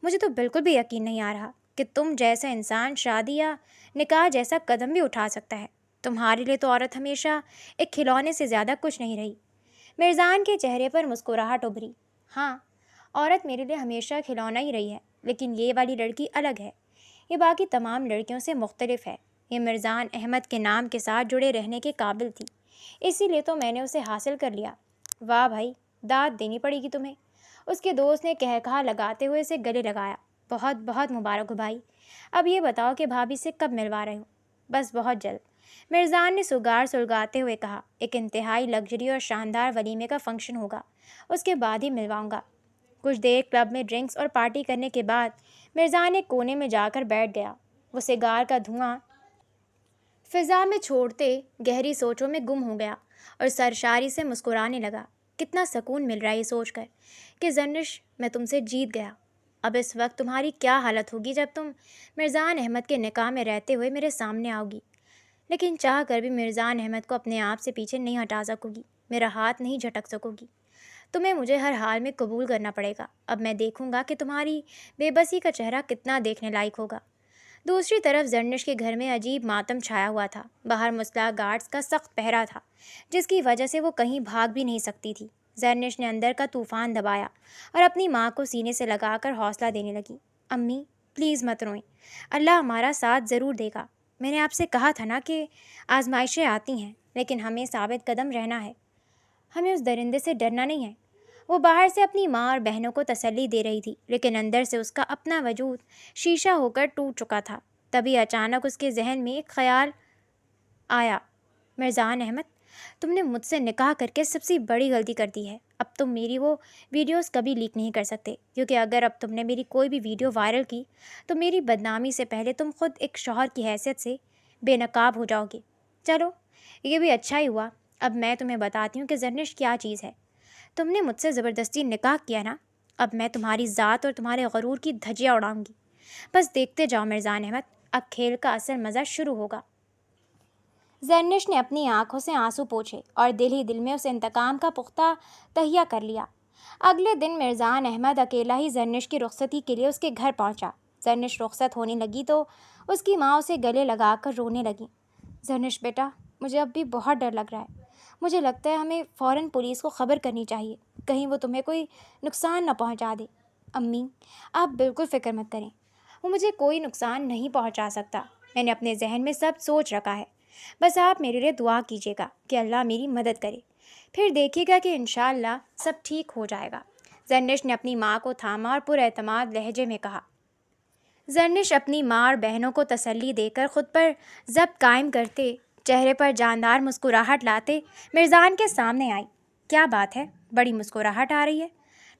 S1: مجھے تو بالکل بھی یقین نہیں آ رہا کہ تم جیسا انسان شادی یا نکاح جیسا قدم بھی اٹھا سکتا ہے۔ تمہارے لیے تو عورت ہمیشہ ایک کھلونے سے زیادہ کچھ نہیں رہی۔ مرزان کے چہرے پر مسکراہٹ ابھری۔ ہاں، عورت میرے لیے ہمیشہ کھلونا ہی رہی ہے، لیکن یہ والی لڑکی الگ ہے۔ یہ باقی تمام لڑکیوں سے مختلف ہے۔ یہ مرزان احمد کے نام کے ساتھ جڑے رہنے کے قابل تھی، اسی لیے تو میں نے اسے حاصل کر لیا۔ واہ بھائی، داد دینی پڑے گی تمہیں۔ اس کے دوست نے کہا لگاتے ہوئے اسے گلے لگایا۔ بہت بہت مبارک ہو بھائی۔ اب یہ بتاؤ کہ بھابھی سے کب ملوا رہے ہو؟ بس بہت جلد، مرزان نے سگار سلگاتے ہوئے کہا۔ ایک انتہائی لگژری اور شاندار ولیمے کا فنکشن ہوگا، اس کے بعد ہی ملواؤں گا۔ کچھ دیر کلب میں ڈرنکس اور پارٹی کرنے کے بعد مرزان ایک کونے میں جا کر بیٹھ گیا۔ وہ سگار کا دھواں فضا میں چھوڑتے گہری سوچوں میں گم ہو گیا اور سرشاری سے مسکرانے لگا۔ کتنا سکون مل رہا ہے یہ سوچ کر کہ زرنش، میں تم سے جیت گیا۔ اب اس وقت تمہاری کیا حالت ہوگی جب تم مرزان احمد کے نکاح میں رہتے ہوئے میرے سامنے آؤ گی، لیکن چاہ کر بھی مرزان احمد کو اپنے آپ سے پیچھے نہیں ہٹا سکو گی، میرا ہاتھ نہیں جھٹک سکو گی۔ تمہیں مجھے ہر حال میں قبول کرنا پڑے گا۔ اب میں دیکھوں گا کہ تمہاری بے بسی کا چہرہ کتنا دیکھنے لائق ہوگا۔ دوسری طرف زرنش کے گھر میں عجیب ماتم چھایا ہوا تھا۔ باہر مسلح گارڈز کا سخت پہرا تھا، جس کی وجہ سے وہ کہیں بھاگ بھی نہیں سکتی تھی۔ زرنش نے اندر کا طوفان دبایا اور اپنی ماں کو سینے سے لگا کر حوصلہ دینے لگی۔ امی پلیز مت روئیں، اللہ ہمارا ساتھ ضرور دے گا۔ میں نے آپ سے کہا تھا نا کہ آزمائشیں آتی ہیں، لیکن ہمیں ثابت قدم رہنا ہے۔ ہمیں اس درندے سے ڈرنا نہیں ہے۔ وہ باہر سے اپنی ماں اور بہنوں کو تسلی دے رہی تھی، لیکن اندر سے اس کا اپنا وجود شیشہ ہو کر ٹوٹ چکا تھا۔ تبھی اچانک اس کے ذہن میں ایک خیال آیا۔ مرزان احمد، تم نے مجھ سے نکاح کر کے سب سے بڑی غلطی کر دی ہے۔ اب تم میری وہ ویڈیوز کبھی لیک نہیں کر سکتے، کیونکہ اگر اب تم نے میری کوئی بھی ویڈیو وائرل کی تو میری بدنامی سے پہلے تم خود ایک شوہر کی حیثیت سے بے نقاب ہو جاؤ گے۔ چلو، یہ بھی اچھا ہی ہوا۔ اب میں تمہیں بتاتی ہوں کہ زرنش کیا چیز ہے۔ تم نے مجھ سے زبردستی نکاح کیا نا، اب میں تمہاری ذات اور تمہارے غرور کی دھجیاں اڑاؤں گی۔ بس دیکھتے جاؤ مرزان احمد، اب کھیل کا اصل مزہ شروع ہوگا۔ زرنش نے اپنی آنکھوں سے آنسو پوچھے اور دل ہی دل میں اس انتقام کا پختہ تہیہ کر لیا۔ اگلے دن مرزان احمد اکیلا ہی زرنش کی رخصتی کے لیے اس کے گھر پہنچا۔ زرنش رخصت ہونے لگی تو اس کی ماں اسے گلے لگا کر رونے لگی۔ زرنش بیٹا، مجھے اب بھی بہت ڈر لگ رہا ہے۔ مجھے لگتا ہے ہمیں فوراً پولیس کو خبر کرنی چاہیے، کہیں وہ تمہیں کوئی نقصان نہ پہنچا دے۔ امی، آپ بالکل فکر مت کریں، وہ مجھے کوئی نقصان نہیں پہنچا سکتا۔ میں نے اپنے ذہن میں سب سوچ رکھا ہے۔ بس آپ میرے لیے دعا کیجیے گا کہ اللہ میری مدد کرے، پھر دیکھیے گا کہ انشاءاللہ سب ٹھیک ہو جائے گا۔ زرنش نے اپنی ماں کو تھاما اور پر اعتماد لہجے میں کہا۔ زرنش اپنی ماں اور بہنوں کو تسلی دے کر خود پر ضبط قائم کرتے، چہرے پر جاندار مسکراہٹ لاتے مرزان کے سامنے آئی۔ کیا بات ہے، بڑی مسکراہٹ آ رہی ہے؟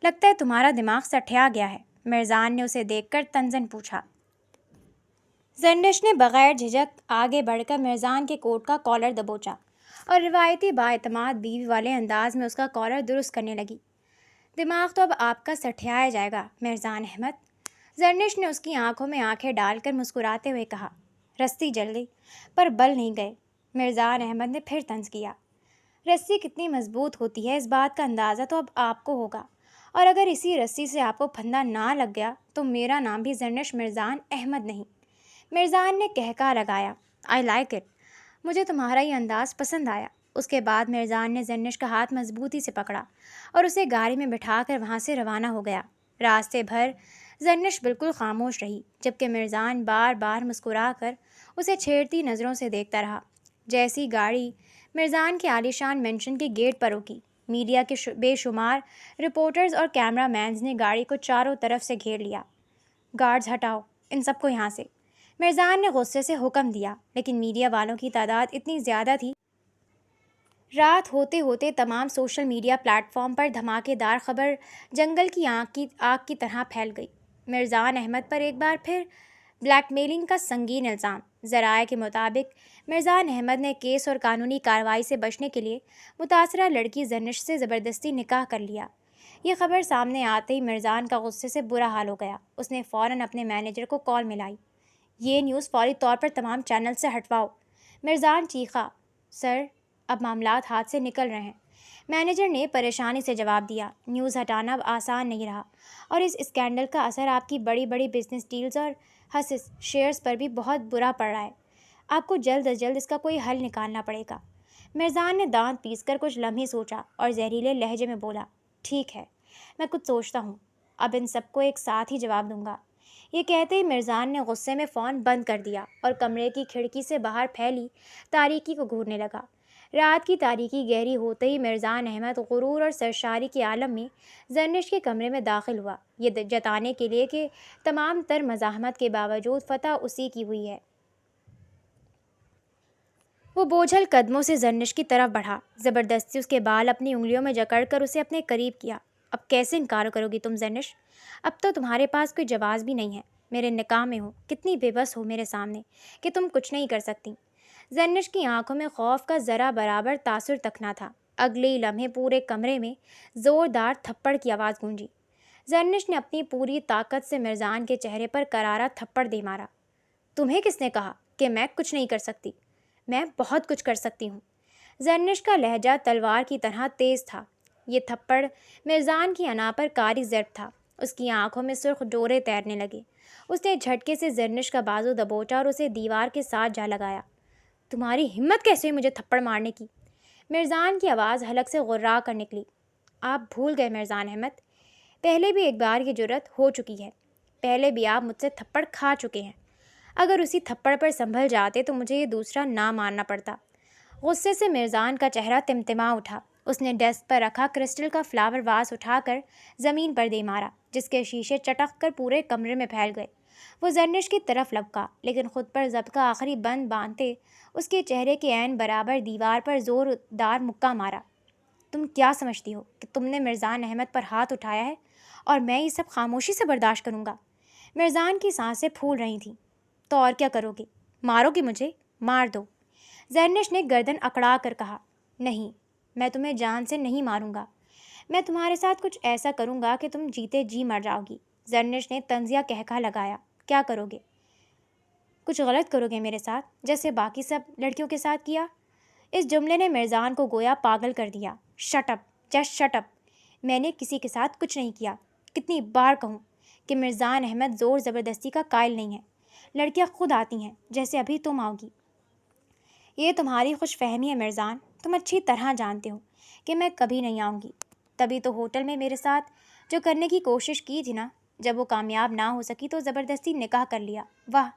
S1: لگتا ہے تمہارا دماغ سٹھیا گیا ہے، مرزان نے اسے دیکھ کر تنزن پوچھا۔ زرنش نے بغیر جھجک آگے بڑھ کر مرزان کے کوٹ کا کالر دبوچا اور روایتی بااعتماد بیوی والے انداز میں اس کا کالر درست کرنے لگی۔ دماغ تو اب آپ کا سٹھیایا جائے گا مرزان احمد، زرنش نے اس کی آنکھوں میں آنکھیں ڈال کر مسکراتے ہوئے کہا۔ رسی جل گئی پر بل نہیں گئے، مرزان احمد نے پھر طنز کیا۔ رسی کتنی مضبوط ہوتی ہے اس بات کا اندازہ تو اب آپ کو ہوگا، اور اگر اسی رسی سے آپ کو پھندا نہ لگ گیا تو میرا نام بھی زرنش مرزان احمد نہیں۔ مرزان نے کہکا لگایا۔ آئی لائک اٹ، مجھے تمہارا یہ انداز پسند آیا۔ اس کے بعد مرزان نے زرنش کا ہاتھ مضبوطی سے پکڑا اور اسے گاڑی میں بٹھا کر وہاں سے روانہ ہو گیا۔ راستے بھر زرنش بالکل خاموش رہی، جبکہ مرزان بار بار مسکرا کر اسے چھیڑتی نظروں سے دیکھتا رہا۔ جیسی گاڑی مرزان کے عالیشان مینشن کے گیٹ پر رکی، میڈیا کے بے شمار رپورٹرز اور کیمرہ مینز نے گاڑی کو چاروں طرف سے گھیر لیا۔ گارڈز ہٹاؤ ان سب کو یہاں سے، مرزان نے غصے سے حکم دیا، لیکن میڈیا والوں کی تعداد اتنی زیادہ تھی۔ رات ہوتے ہوتے تمام سوشل میڈیا پلیٹ فارم پر دھماکے دار خبر جنگل کی آگ کی طرح پھیل گئی۔ مرزان احمد پر ایک بار پھر بلیک میلنگ کا سنگین الزام۔ ذرائع کے مطابق مرزان احمد نے کیس اور قانونی کارروائی سے بچنے کے لیے متاثرہ لڑکی زرنش سے زبردستی نکاح کر لیا۔ یہ خبر سامنے آتے ہی مرزان کا غصے سے برا حال ہو گیا۔ اس نے فوراً اپنے مینیجر کو کال ملائی۔ یہ نیوز فوری طور پر تمام چینل سے ہٹواؤ، مرزان چیخا۔ سر، اب معاملات ہاتھ سے نکل رہے ہیں، مینیجر نے پریشانی سے جواب دیا۔ نیوز ہٹانا اب آسان نہیں رہا، اور اس اسکینڈل کا اثر آپ کی بڑی بڑی بزنس ڈیلز اور حصص شیئرز پر بھی بہت برا پڑ رہا ہے۔ آپ کو جلد از جلد اس کا کوئی حل نکالنا پڑے گا۔ مرزان نے دانت پیس کر کچھ لمحے سوچا اور زہریلے لہجے میں بولا، ٹھیک ہے، میں کچھ سوچتا ہوں، اب ان سب کو ایک ساتھ ہی جواب دوں گا۔ یہ کہتے ہی مرزان نے غصے میں فون بند کر دیا اور کمرے کی کھڑکی سے باہر پھیلی تاریکی کو گھورنے لگا۔ رات کی تاریکی گہری ہوتے ہی مرزان احمد غرور اور سرشاری کے عالم میں زرنش کے کمرے میں داخل ہوا، یہ جتانے کے لیے کہ تمام تر مزاحمت کے باوجود فتح اسی کی ہوئی ہے۔ وہ بوجھل قدموں سے زرنش کی طرف بڑھا، زبردستی اس کے بال اپنی انگلیوں میں جکڑ کر اسے اپنے قریب کیا۔ اب کیسے انکار کرو گی تم زرنش؟ اب تو تمہارے پاس کوئی جواز بھی نہیں ہے، میرے نکاح میں ہو، کتنی بے بس ہو میرے سامنے کہ تم کچھ نہیں کر سکتی۔ زرنش کی آنکھوں میں خوف کا ذرا برابر تاثر تک نہ تھا۔ اگلے ہی لمحے پورے کمرے میں زوردار تھپڑ کی آواز گونجی۔ زرنش نے اپنی پوری طاقت سے مرزان کے چہرے پر کرارا تھپڑ دے مارا۔ تمہیں کس نے کہا کہ میں کچھ نہیں کر سکتی؟ میں بہت کچھ کر سکتی ہوں۔ زرنش کا لہجہ تلوار کی طرح تیز تھا۔ یہ تھپڑ مرزان کی انا پر کاری ضرب تھا۔ اس کی آنکھوں میں سرخ ڈورے تیرنے لگے۔ اس نے جھٹکے سے زرنش کا بازو دبوچا اور اسے دیوار کے ساتھ جا لگایا۔ تمہاری ہمت کیسے ہوئی مجھے تھپڑ مارنے کی؟ مرزان کی آواز حلق سے غرا کر نکلی۔ آپ بھول گئے مرزان احمد، پہلے بھی ایک بار یہ جرأت ہو چکی ہے، پہلے بھی آپ مجھ سے تھپڑ کھا چکے ہیں۔ اگر اسی تھپڑ پر سنبھل جاتے تو مجھے یہ دوسرا نہ مارنا پڑتا۔ غصے سے مرزان کا چہرہ تمتما اٹھا۔ اس نے ڈیسک پر رکھا کرسٹل کا فلاور واز اٹھا کر زمین پر دے مارا، جس کے شیشے چٹک کر پورے کمرے میں پھیل گئے وہ زرنش کی طرف لپکا، لیکن خود پر ضبط کا آخری بند باندھتے اس کے چہرے کے عین برابر دیوار پر زوردار مکہ مارا۔ تم کیا سمجھتی ہو کہ تم نے مرزان احمد پر ہاتھ اٹھایا ہے اور میں یہ سب خاموشی سے برداشت کروں گا؟ مرزان کی سانسیں پھول رہی تھیں۔ تو اور کیا کرو گے؟ مارو گے مجھے؟ مار دو، زرنش نے گردن اکڑا کر کہا۔ نہیں، میں تمہیں جان سے نہیں ماروں گا، میں تمہارے ساتھ کچھ ایسا کروں گا کہ تم جیتے جی مر جاؤ گی۔ زرنش نے طنزیہ کہکہا لگایا۔ کیا کرو گے؟ کچھ غلط کرو گے میرے ساتھ، جیسے باقی سب لڑکیوں کے ساتھ کیا؟ اس جملے نے مرزان کو گویا پاگل کر دیا۔ Shut up, just shut up, میں نے کسی کے ساتھ کچھ نہیں کیا۔ کتنی بار کہوں کہ مرزان احمد زور زبردستی کا قائل نہیں ہے، لڑکیاں خود آتی ہیں، جیسے ابھی تم آؤ گی۔ یہ تمہاری خوش فہمی ہے مرزان، تم اچھی طرح جانتے ہو کہ میں کبھی نہیں آؤں گی۔ تبھی تو ہوٹل میں میرے ساتھ جو کرنے کی کوشش کی تھی نا، جب وہ کامیاب نہ ہو سکی تو زبردستی نکاح کر لیا۔ واہ!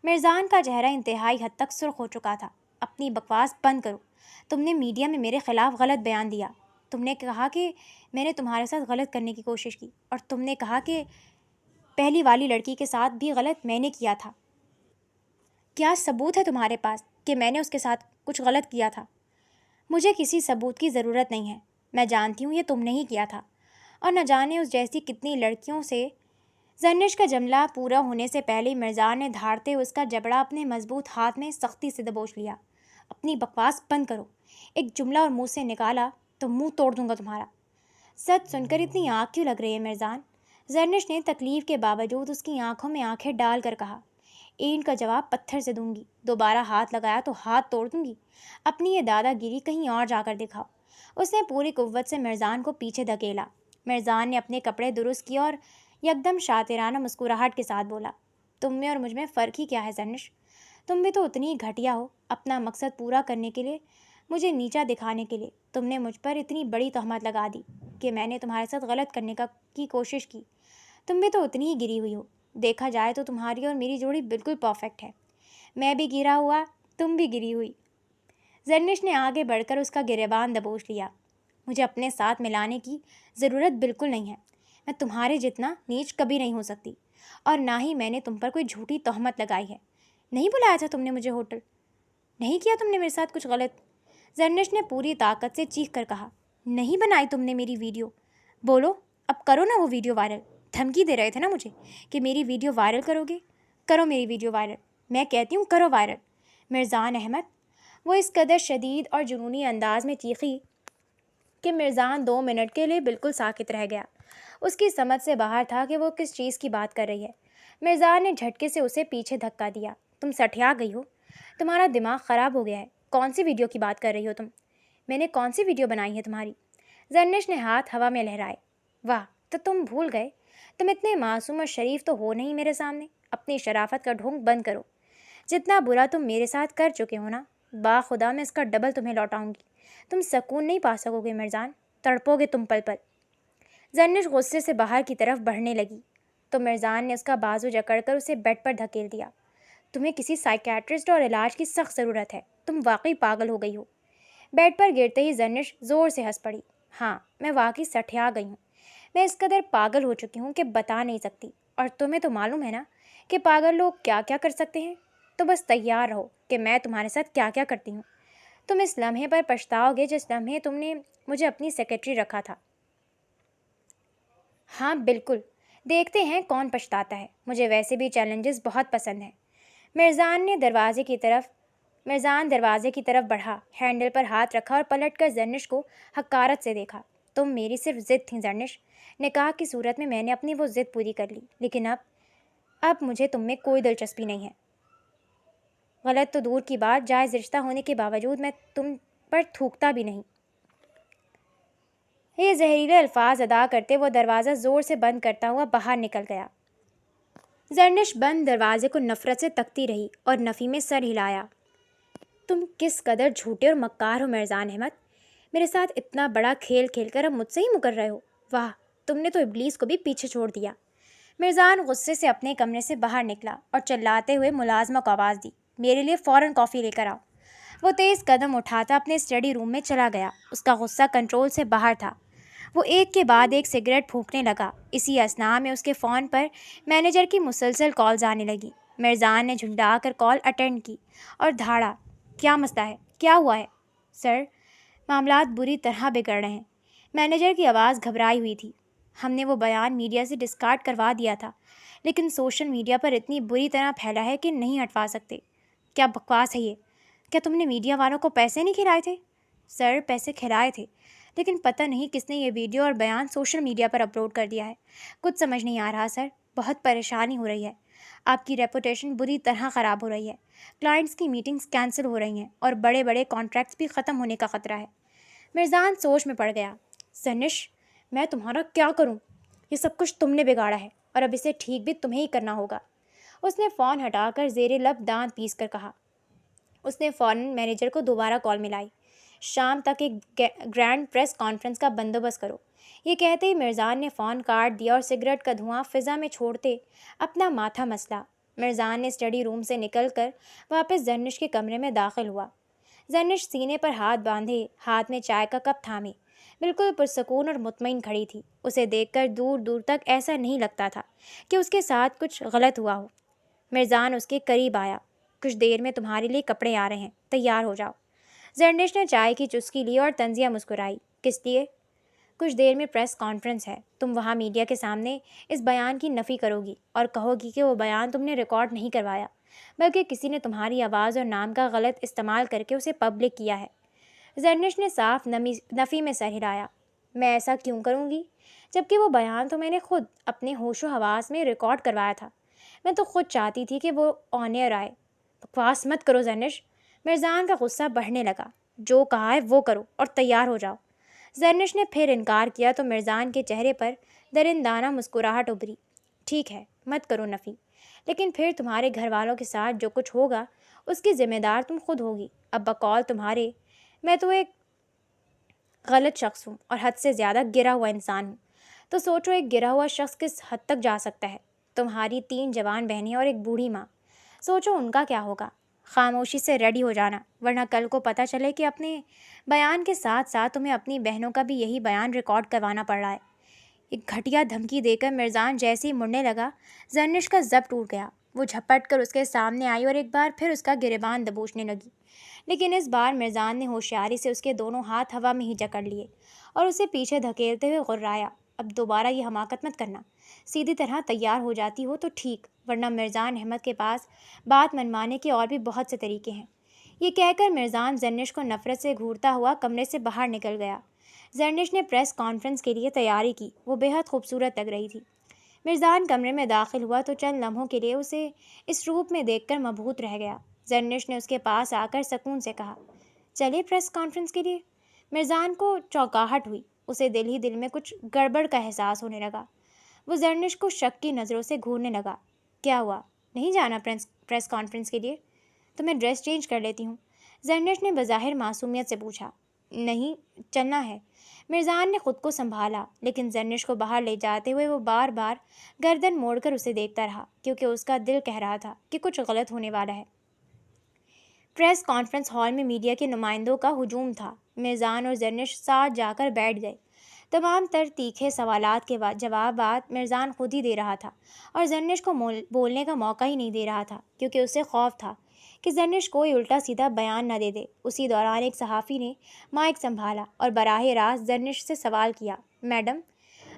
S1: مرزان کا چہرہ انتہائی حد تک سرخ ہو چکا تھا۔ اپنی بکواس بند کرو، تم نے میڈیا میں میرے خلاف غلط بیان دیا۔ تم نے کہا کہ میں نے تمہارے ساتھ غلط کرنے کی کوشش کی، اور تم نے کہا کہ پہلی والی لڑکی کے ساتھ بھی غلط میں نے کیا تھا۔ کیا ثبوت ہے تمہارے پاس کہ میں نے اس کے ساتھ کچھ غلط کیا تھا؟ مجھے کسی ثبوت کی ضرورت نہیں ہے، میں جانتی ہوں یہ تم نے ہی کیا تھا، اور نہ جانے اس جیسی کتنی لڑکیوں سے۔ زرنش کا جملہ پورا ہونے سے پہلے ہی مرزان نے دھاڑتے اس کا جبڑا اپنے مضبوط ہاتھ میں سختی سے دبوچ لیا۔ اپنی بکواس بند کرو، ایک جملہ اور منہ سے نکالا تو منہ توڑ دوں گا تمہارا۔ سچ سن کر اتنی آنکھ کیوں لگ رہی ہے مرزان؟ زرنش نے تکلیف کے باوجود اس کی آنکھوں میں آنکھیں ڈال کر کہا۔ اینٹ کا جواب پتھر سے دوں گی، دوبارہ ہاتھ لگایا تو ہاتھ توڑ دوں گی۔ اپنی یہ دادا گیری کہیں اور جا کر دکھاؤ۔ اس نے پوری قوت سے مرزان کو پیچھے دھکیلا۔ مرزان نے اپنے کپڑے درست کیے اور یکدم شاطرانہ مسکراہٹ کے ساتھ بولا۔ تم میں اور مجھ میں فرق ہی کیا ہے زرنش؟ تم بھی تو اتنی گھٹیا ہو۔ اپنا مقصد پورا کرنے کے لیے، مجھے نیچا دکھانے کے لیے تم نے مجھ پر اتنی بڑی تہمت لگا دی کہ میں نے تمہارے ساتھ غلط کرنے کی کوشش کی۔ تم بھی تو اتنی ہی گری ہوئی ہو۔ دیکھا جائے تو تمہاری اور میری جوڑی بالکل پرفیکٹ ہے۔ میں بھی گرا ہوا، تم بھی گری ہوئی۔ زرنش نے آگے بڑھ کر اس کا گریبان دبوچ لیا۔ مجھے اپنے ساتھ ملانے کی ضرورت بالکل نہیں ہے۔ میں تمہارے جتنا نیچ کبھی نہیں ہو سکتی، اور نہ ہی میں نے تم پر کوئی جھوٹی تہمت لگائی ہے۔ نہیں بلایا تھا تم نے مجھے ہوٹل، نہیں کیا تم نے میرے ساتھ کچھ غلط؟ زرنش نے پوری طاقت سے چیخ کر کہا۔ نہیں بنائی تم نے میری ویڈیو؟ بولو، اب کرو نا وہ ویڈیو وائرل۔ دھمکی دے رہے تھے نا مجھے کہ میری ویڈیو وائرل کرو گے؟ کرو میری ویڈیو وائرل، میں کہتی ہوں کرو وائرل۔ مرزان احمد، وہ اس قدر شدید اور جنونی انداز میں چیخی کہ مرزان 2 منٹ کے لیے بالکل ساکت رہ گیا۔ اس کی سمجھ سے باہر تھا کہ وہ کس چیز کی بات کر رہی ہے۔ مرزان نے جھٹکے سے اسے پیچھے دھکا دیا۔ تم سٹھیا گئی ہو، تمہارا دماغ خراب ہو گیا ہے۔ کون سی ویڈیو کی بات کر رہی ہو تم؟ میں نے کون سی ویڈیو بنائی ہے تمہاری؟ زرنش نے ہاتھ ہوا میں لہرائے۔ واہ، تو تم بھول گئے، تم اتنے معصوم اور شریف تو ہو نہیں میرے سامنے۔ اپنی شرافت کا ڈھونگ بند کرو۔ جتنا برا تم میرے ساتھ کر چکے ہو نا، باخدا میں اس کا ڈبل تمہیں لوٹاؤں گی۔ تم سکون نہیں پا سکو گے مرزان، تڑپو گے تم پل پل۔ زرنش غصے سے باہر کی طرف بڑھنے لگی تو مرزان نے اس کا بازو جکڑ کر اسے بیڈ پر دھکیل دیا۔ تمہیں کسی سائیکیٹرسٹ اور علاج کی سخت ضرورت ہے، تم واقعی پاگل ہو گئی ہو۔ بیڈ پر گرتے ہی زرنش زور سے ہنس پڑی۔ ہاں، میں واقعی سٹھیا گئی ہوں۔ میں اس قدر پاگل ہو چکی ہوں کہ بتا نہیں سکتی، اور تمہیں تو معلوم ہے نا کہ پاگل لوگ کیا کیا کر سکتے ہیں۔ تو بس تیار رہو کہ میں تمہارے ساتھ کیا کیا کرتی ہوں۔ تم اس لمحے پر پچھتاؤ گے جس لمحے تم نے مجھے اپنی سیکرٹری رکھا تھا۔ ہاں بالکل، دیکھتے ہیں کون پچھتاتا ہے۔ مجھے ویسے بھی چیلنجز بہت پسند ہیں۔ مرزان دروازے کی طرف بڑھا، ہینڈل پر ہاتھ رکھا اور پلٹ کر زرنش کو حقارت سے دیکھا۔ تم میری صرف ضد تھیں زرنش، نکاح کی صورت میں میں نے اپنی وہ ضد پوری کر لی، لیکن اب مجھے تم میں کوئی دلچسپی نہیں ہے۔ غلط تو دور کی بات، جائز رشتہ ہونے کے باوجود میں تم پر تھوکتا بھی نہیں۔ یہ زہریلے الفاظ ادا کرتے وہ دروازہ زور سے بند کرتا ہوا باہر نکل گیا۔ زرنش بند دروازے کو نفرت سے تکتی رہی اور نفی میں سر ہلایا۔ تم کس قدر جھوٹے اور مکار ہو مرزان احمد، میرے ساتھ اتنا بڑا کھیل کھیل کر اب مجھ سے ہی مکر رہے ہو۔ واہ، تم نے تو ابلیس کو بھی پیچھے چھوڑ دیا۔ مرزان غصے سے اپنے کمرے سے باہر نکلا اور چلاتے ہوئے ملازمہ کو آواز دی، میرے لیے فوراً کافی لے کر آؤ۔ وہ تیز قدم اٹھاتا اپنے اسٹڈی روم میں چلا گیا۔ اس کا غصہ کنٹرول سے باہر تھا۔ وہ ایک کے بعد ایک سگریٹ پھونکنے لگا۔ اسی اثناء میں اس کے فون پر مینیجر کی مسلسل کالز آنے لگیں۔ مرزان نے جھنڈا کر کال اٹینڈ کی اور دھاڑا، کیا مسئلہ ہے؟ کیا ہوا ہے؟ سر، معاملات بری طرح بگڑ رہے ہیں۔ مینیجر کی آواز گھبرائی ہوئی تھی۔ ہم نے وہ بیان میڈیا سے ڈسکارڈ کروا دیا تھا، لیکن سوشل میڈیا پر اتنی بری طرح پھیلا ہے کہ نہیں ہٹوا سکتے۔ کیا بکواس ہے یہ؟ کیا تم نے میڈیا والوں کو پیسے نہیں کھلائے تھے؟ سر، پیسے کھلائے تھے، لیکن پتہ نہیں کس نے یہ ویڈیو اور بیان سوشل میڈیا پر اپلوڈ کر دیا ہے۔ کچھ سمجھ نہیں آ رہا سر، بہت پریشانی ہو رہی ہے۔ آپ کی ریپوٹیشن بری طرح خراب ہو رہی ہے۔ کلائنٹس کی میٹنگز کینسل ہو رہی ہیں اور بڑے بڑے کانٹریکٹس بھی ختم ہونے کا خطرہ ہے۔ مرزان سوچ میں پڑ گیا۔ زرنش، میں تمہارا کیا کروں؟ یہ سب کچھ تم نے بگاڑا ہے اور اب اسے ٹھیک بھی تمہیں ہی کرنا ہوگا۔ اس نے فون ہٹا کر زیر لب دانت پیس کر کہا۔ اس نے فوراً مینیجر کو دوبارہ کال ملائی۔ شام تک ایک گرینڈ پریس کانفرنس کا بندوبست کرو۔ یہ کہتے ہی مرزان نے فون کاٹ دیا اور سگریٹ کا دھواں فضا میں چھوڑتے اپنا ماتھا مسلا۔ مرزان نے اسٹڈی روم سے نکل کر واپس زرنش کے کمرے میں داخل ہوا۔ زرنش سینے پر ہاتھ باندھے، ہاتھ میں چائے کا کپ تھامے، بالکل پرسکون اور مطمئن کھڑی تھی۔ اسے دیکھ کر دور دور تک ایسا نہیں لگتا تھا کہ اس کے ساتھ کچھ غلط ہوا ہو۔ مرزان اس کے قریب آیا۔ کچھ دیر میں تمہارے لیے کپڑے آ رہے ہیں، تیار ہو جاؤ۔ زرنش نے چائے کی چسکی لی اور طنزیہ مسکرائی۔ کس لیے؟ کچھ دیر میں پریس کانفرنس ہے، تم وہاں میڈیا کے سامنے اس بیان کی نفی کرو گی اور کہو گی کہ وہ بیان تم نے ریکارڈ نہیں کروایا، بلکہ کسی نے تمہاری آواز اور نام کا غلط استعمال کر کے اسے پبلک کیا ہے۔ زرنش نے صاف نفی میں سر ہلایا۔ میں ایسا کیوں کروں گی؟ جبکہ وہ بیان تو میں نے خود اپنے ہوش و حواس میں ریکارڈ کروایا تھا۔ میں تو خود چاہتی تھی کہ وہ آن ایئر آئے۔ بکواس مت کرو زرنش۔ مرزان کا غصہ بڑھنے لگا۔ جو کہا ہے وہ کرو اور تیار ہو جاؤ۔ زرنش نے پھر انکار کیا تو مرزان کے چہرے پر درندانہ مسکراہٹ ابھری۔ ٹھیک ہے، مت کرو نفی، لیکن پھر تمہارے گھر والوں کے ساتھ جو کچھ ہوگا اس کی ذمہ دار تم خود ہوگی۔ اب بقول تمہارے، میں تو ایک غلط شخص ہوں اور حد سے زیادہ گرا ہوا انسان ہوں۔ تو سوچو ایک گرا ہوا شخص کس حد تک جا سکتا ہے۔ تمہاری 3 جوان بہنیں اور ایک بوڑھی ماں، سوچو ان کا کیا ہوگا۔ خاموشی سے ریڈی ہو جانا، ورنہ کل کو پتہ چلے کہ اپنے بیان کے ساتھ ساتھ تمہیں اپنی بہنوں کا بھی یہی بیان ریکارڈ کروانا پڑ رہا ہے۔ ایک گھٹیا دھمکی دے کر مرزان جیسے ہی مڑنے لگا، زرنش کا ضبط ٹوٹ گیا۔ وہ جھپٹ کر اس کے سامنے آئی اور ایک بار پھر اس کا گریبان دبوچنے لگی، لیکن اس بار مرزان نے ہوشیاری سے اس کے دونوں ہاتھ ہوا میں ہی جکڑ لیے اور اسے پیچھے دھکیلتے ہوئے غرایا۔ اب دوبارہ یہ حماقت مت کرنا۔ سیدھی طرح تیار ہو جاتی ہو تو ٹھیک، ورنہ مرزان احمد کے پاس بات منوانے کے اور بھی بہت سے طریقے ہیں۔ یہ کہہ کر مرزان زرنش کو نفرت سے گھورتا ہوا کمرے سے باہر نکل گیا۔ زرنش نے پریس کانفرنس کے لیے تیاری کی۔ وہ بے حد خوبصورت لگ رہی تھی۔ مرزان کمرے میں داخل ہوا تو چند لمحوں کے لیے اسے اس روپ میں دیکھ کر مبہوت رہ گیا۔ زرنش نے اس کے پاس آ کر سکون سے کہا، چلیے پریس کانفرنس کے لیے۔ مرزان کو چونکاہٹ ہوئی۔ اسے دل ہی دل میں کچھ گڑبڑ کا احساس ہونے لگا۔ وہ زرنش کو شک کی نظروں سے گھورنے لگا۔ کیا ہوا؟ نہیں جانا پریس کانفرنس کے لیے؟ تو میں ڈریس چینج کر لیتی ہوں۔ زرنش نے بظاہر معصومیت سے پوچھا۔ نہیں، چلنا ہے۔ مرزان نے خود کو سنبھالا، لیکن زرنش کو باہر لے جاتے ہوئے وہ بار بار گردن موڑ کر اسے دیکھتا رہا، کیونکہ اس کا دل کہہ رہا تھا کہ کچھ غلط ہونے والا ہے۔ پریس کانفرنس ہال میں میڈیا کے نمائندوں کا ہجوم تھا۔ مرزان اور زرنش ساتھ جا کر بیٹھ گئے۔ تمام تر تیکھے سوالات کے جوابات مرزان خود ہی دے رہا تھا اور زرنش کو بولنے کا موقع ہی نہیں دے رہا تھا، کیونکہ اسے خوف تھا کہ زرنش کوئی الٹا سیدھا بیان نہ دے دے۔ اسی دوران ایک صحافی نے مائک سنبھالا اور براہ راست زرنش سے سوال کیا، میڈم،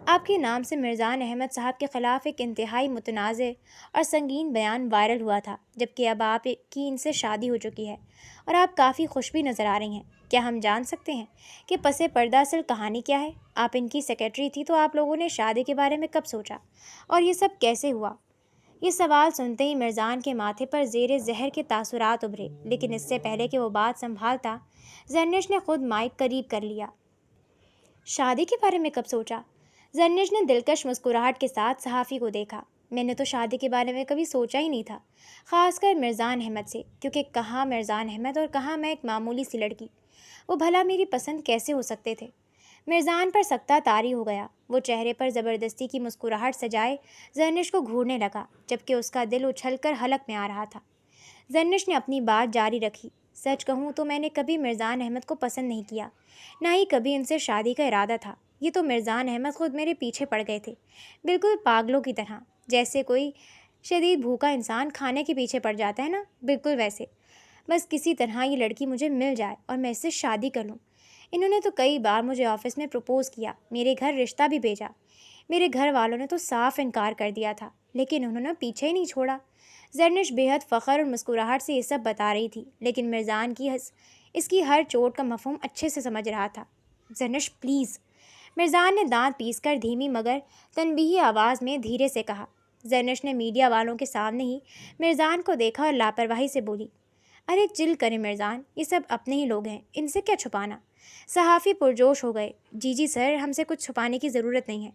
S1: آپ کے نام سے مرزان احمد صاحب کے خلاف ایک انتہائی متنازع اور سنگین بیان وائرل ہوا تھا، جبکہ اب آپ کی ان سے شادی ہو چکی ہے اور آپ کافی خوش بھی نظر آ رہی ہیں۔ کیا ہم جان سکتے ہیں کہ پس پردہ اصل کہانی کیا ہے؟ آپ ان کی سیکرٹری تھی تو آپ لوگوں نے شادی کے بارے میں کب سوچا اور یہ سب کیسے ہوا؟ یہ سوال سنتے ہی مرزان کے ماتھے پر زیر زہر کے تاثرات ابھرے، لیکن اس سے پہلے کہ وہ بات سنبھالتا، زرنش نے خود مائک قریب کر لیا۔ شادی کے بارے میں کب سوچا؟ زرنش نے دلکش مسکراہٹ کے ساتھ صحافی کو دیکھا۔ میں نے تو شادی کے بارے میں کبھی سوچا ہی نہیں تھا، خاص کر مرزان احمد سے، کیونکہ کہاں مرزان احمد اور کہاں میں ایک معمولی سی لڑکی، وہ بھلا میری پسند کیسے ہو سکتے تھے؟ مرزان پر سکتہ طاری ہو گیا۔ وہ چہرے پر زبردستی کی مسکراہٹ سجائے زرنش کو گھورنے لگا، جبکہ اس کا دل اچھل کر حلق میں آ رہا تھا۔ زرنش نے اپنی بات جاری رکھی، سچ کہوں تو میں نے کبھی مرزان احمد کو پسند نہیں کیا، نہ ہی کبھی ان سے شادی کا ارادہ تھا۔ یہ تو مرزان احمد خود میرے پیچھے پڑ گئے تھے، بالکل پاگلوں کی طرح، جیسے کوئی شدید بھوکا انسان کھانے کے پیچھے پڑ جاتا ہے نا، بالکل ویسے۔ بس کسی طرح یہ لڑکی مجھے مل جائے اور میں اس سے شادی کر لوں۔ انہوں نے تو کئی بار مجھے آفس میں پروپوز کیا، میرے گھر رشتہ بھی بھیجا، میرے گھر والوں نے تو صاف انکار کر دیا تھا، لیکن انہوں نے پیچھے ہی نہیں چھوڑا۔ زرنش بے حد فخر اور مسکراہٹ سے یہ سب بتا رہی تھی، لیکن مرزان کی اس کی ہر چوٹ کا مفہوم اچھے سے سمجھ رہا تھا۔ زرنش پلیز، مرزان نے دانت پیس کر دھیمی مگر تنبیہی آواز میں دھیرے سے کہا۔ زرنش نے میڈیا والوں کے سامنے ہی مرزان کو دیکھا اور لاپرواہی سے بولی، ارے چل کریں مرزان، یہ سب اپنے ہی لوگ ہیں، ان سے کیا چھپانا۔ صحافی پرجوش ہو گئے، جی جی سر، ہم سے کچھ چھپانے کی ضرورت نہیں ہے،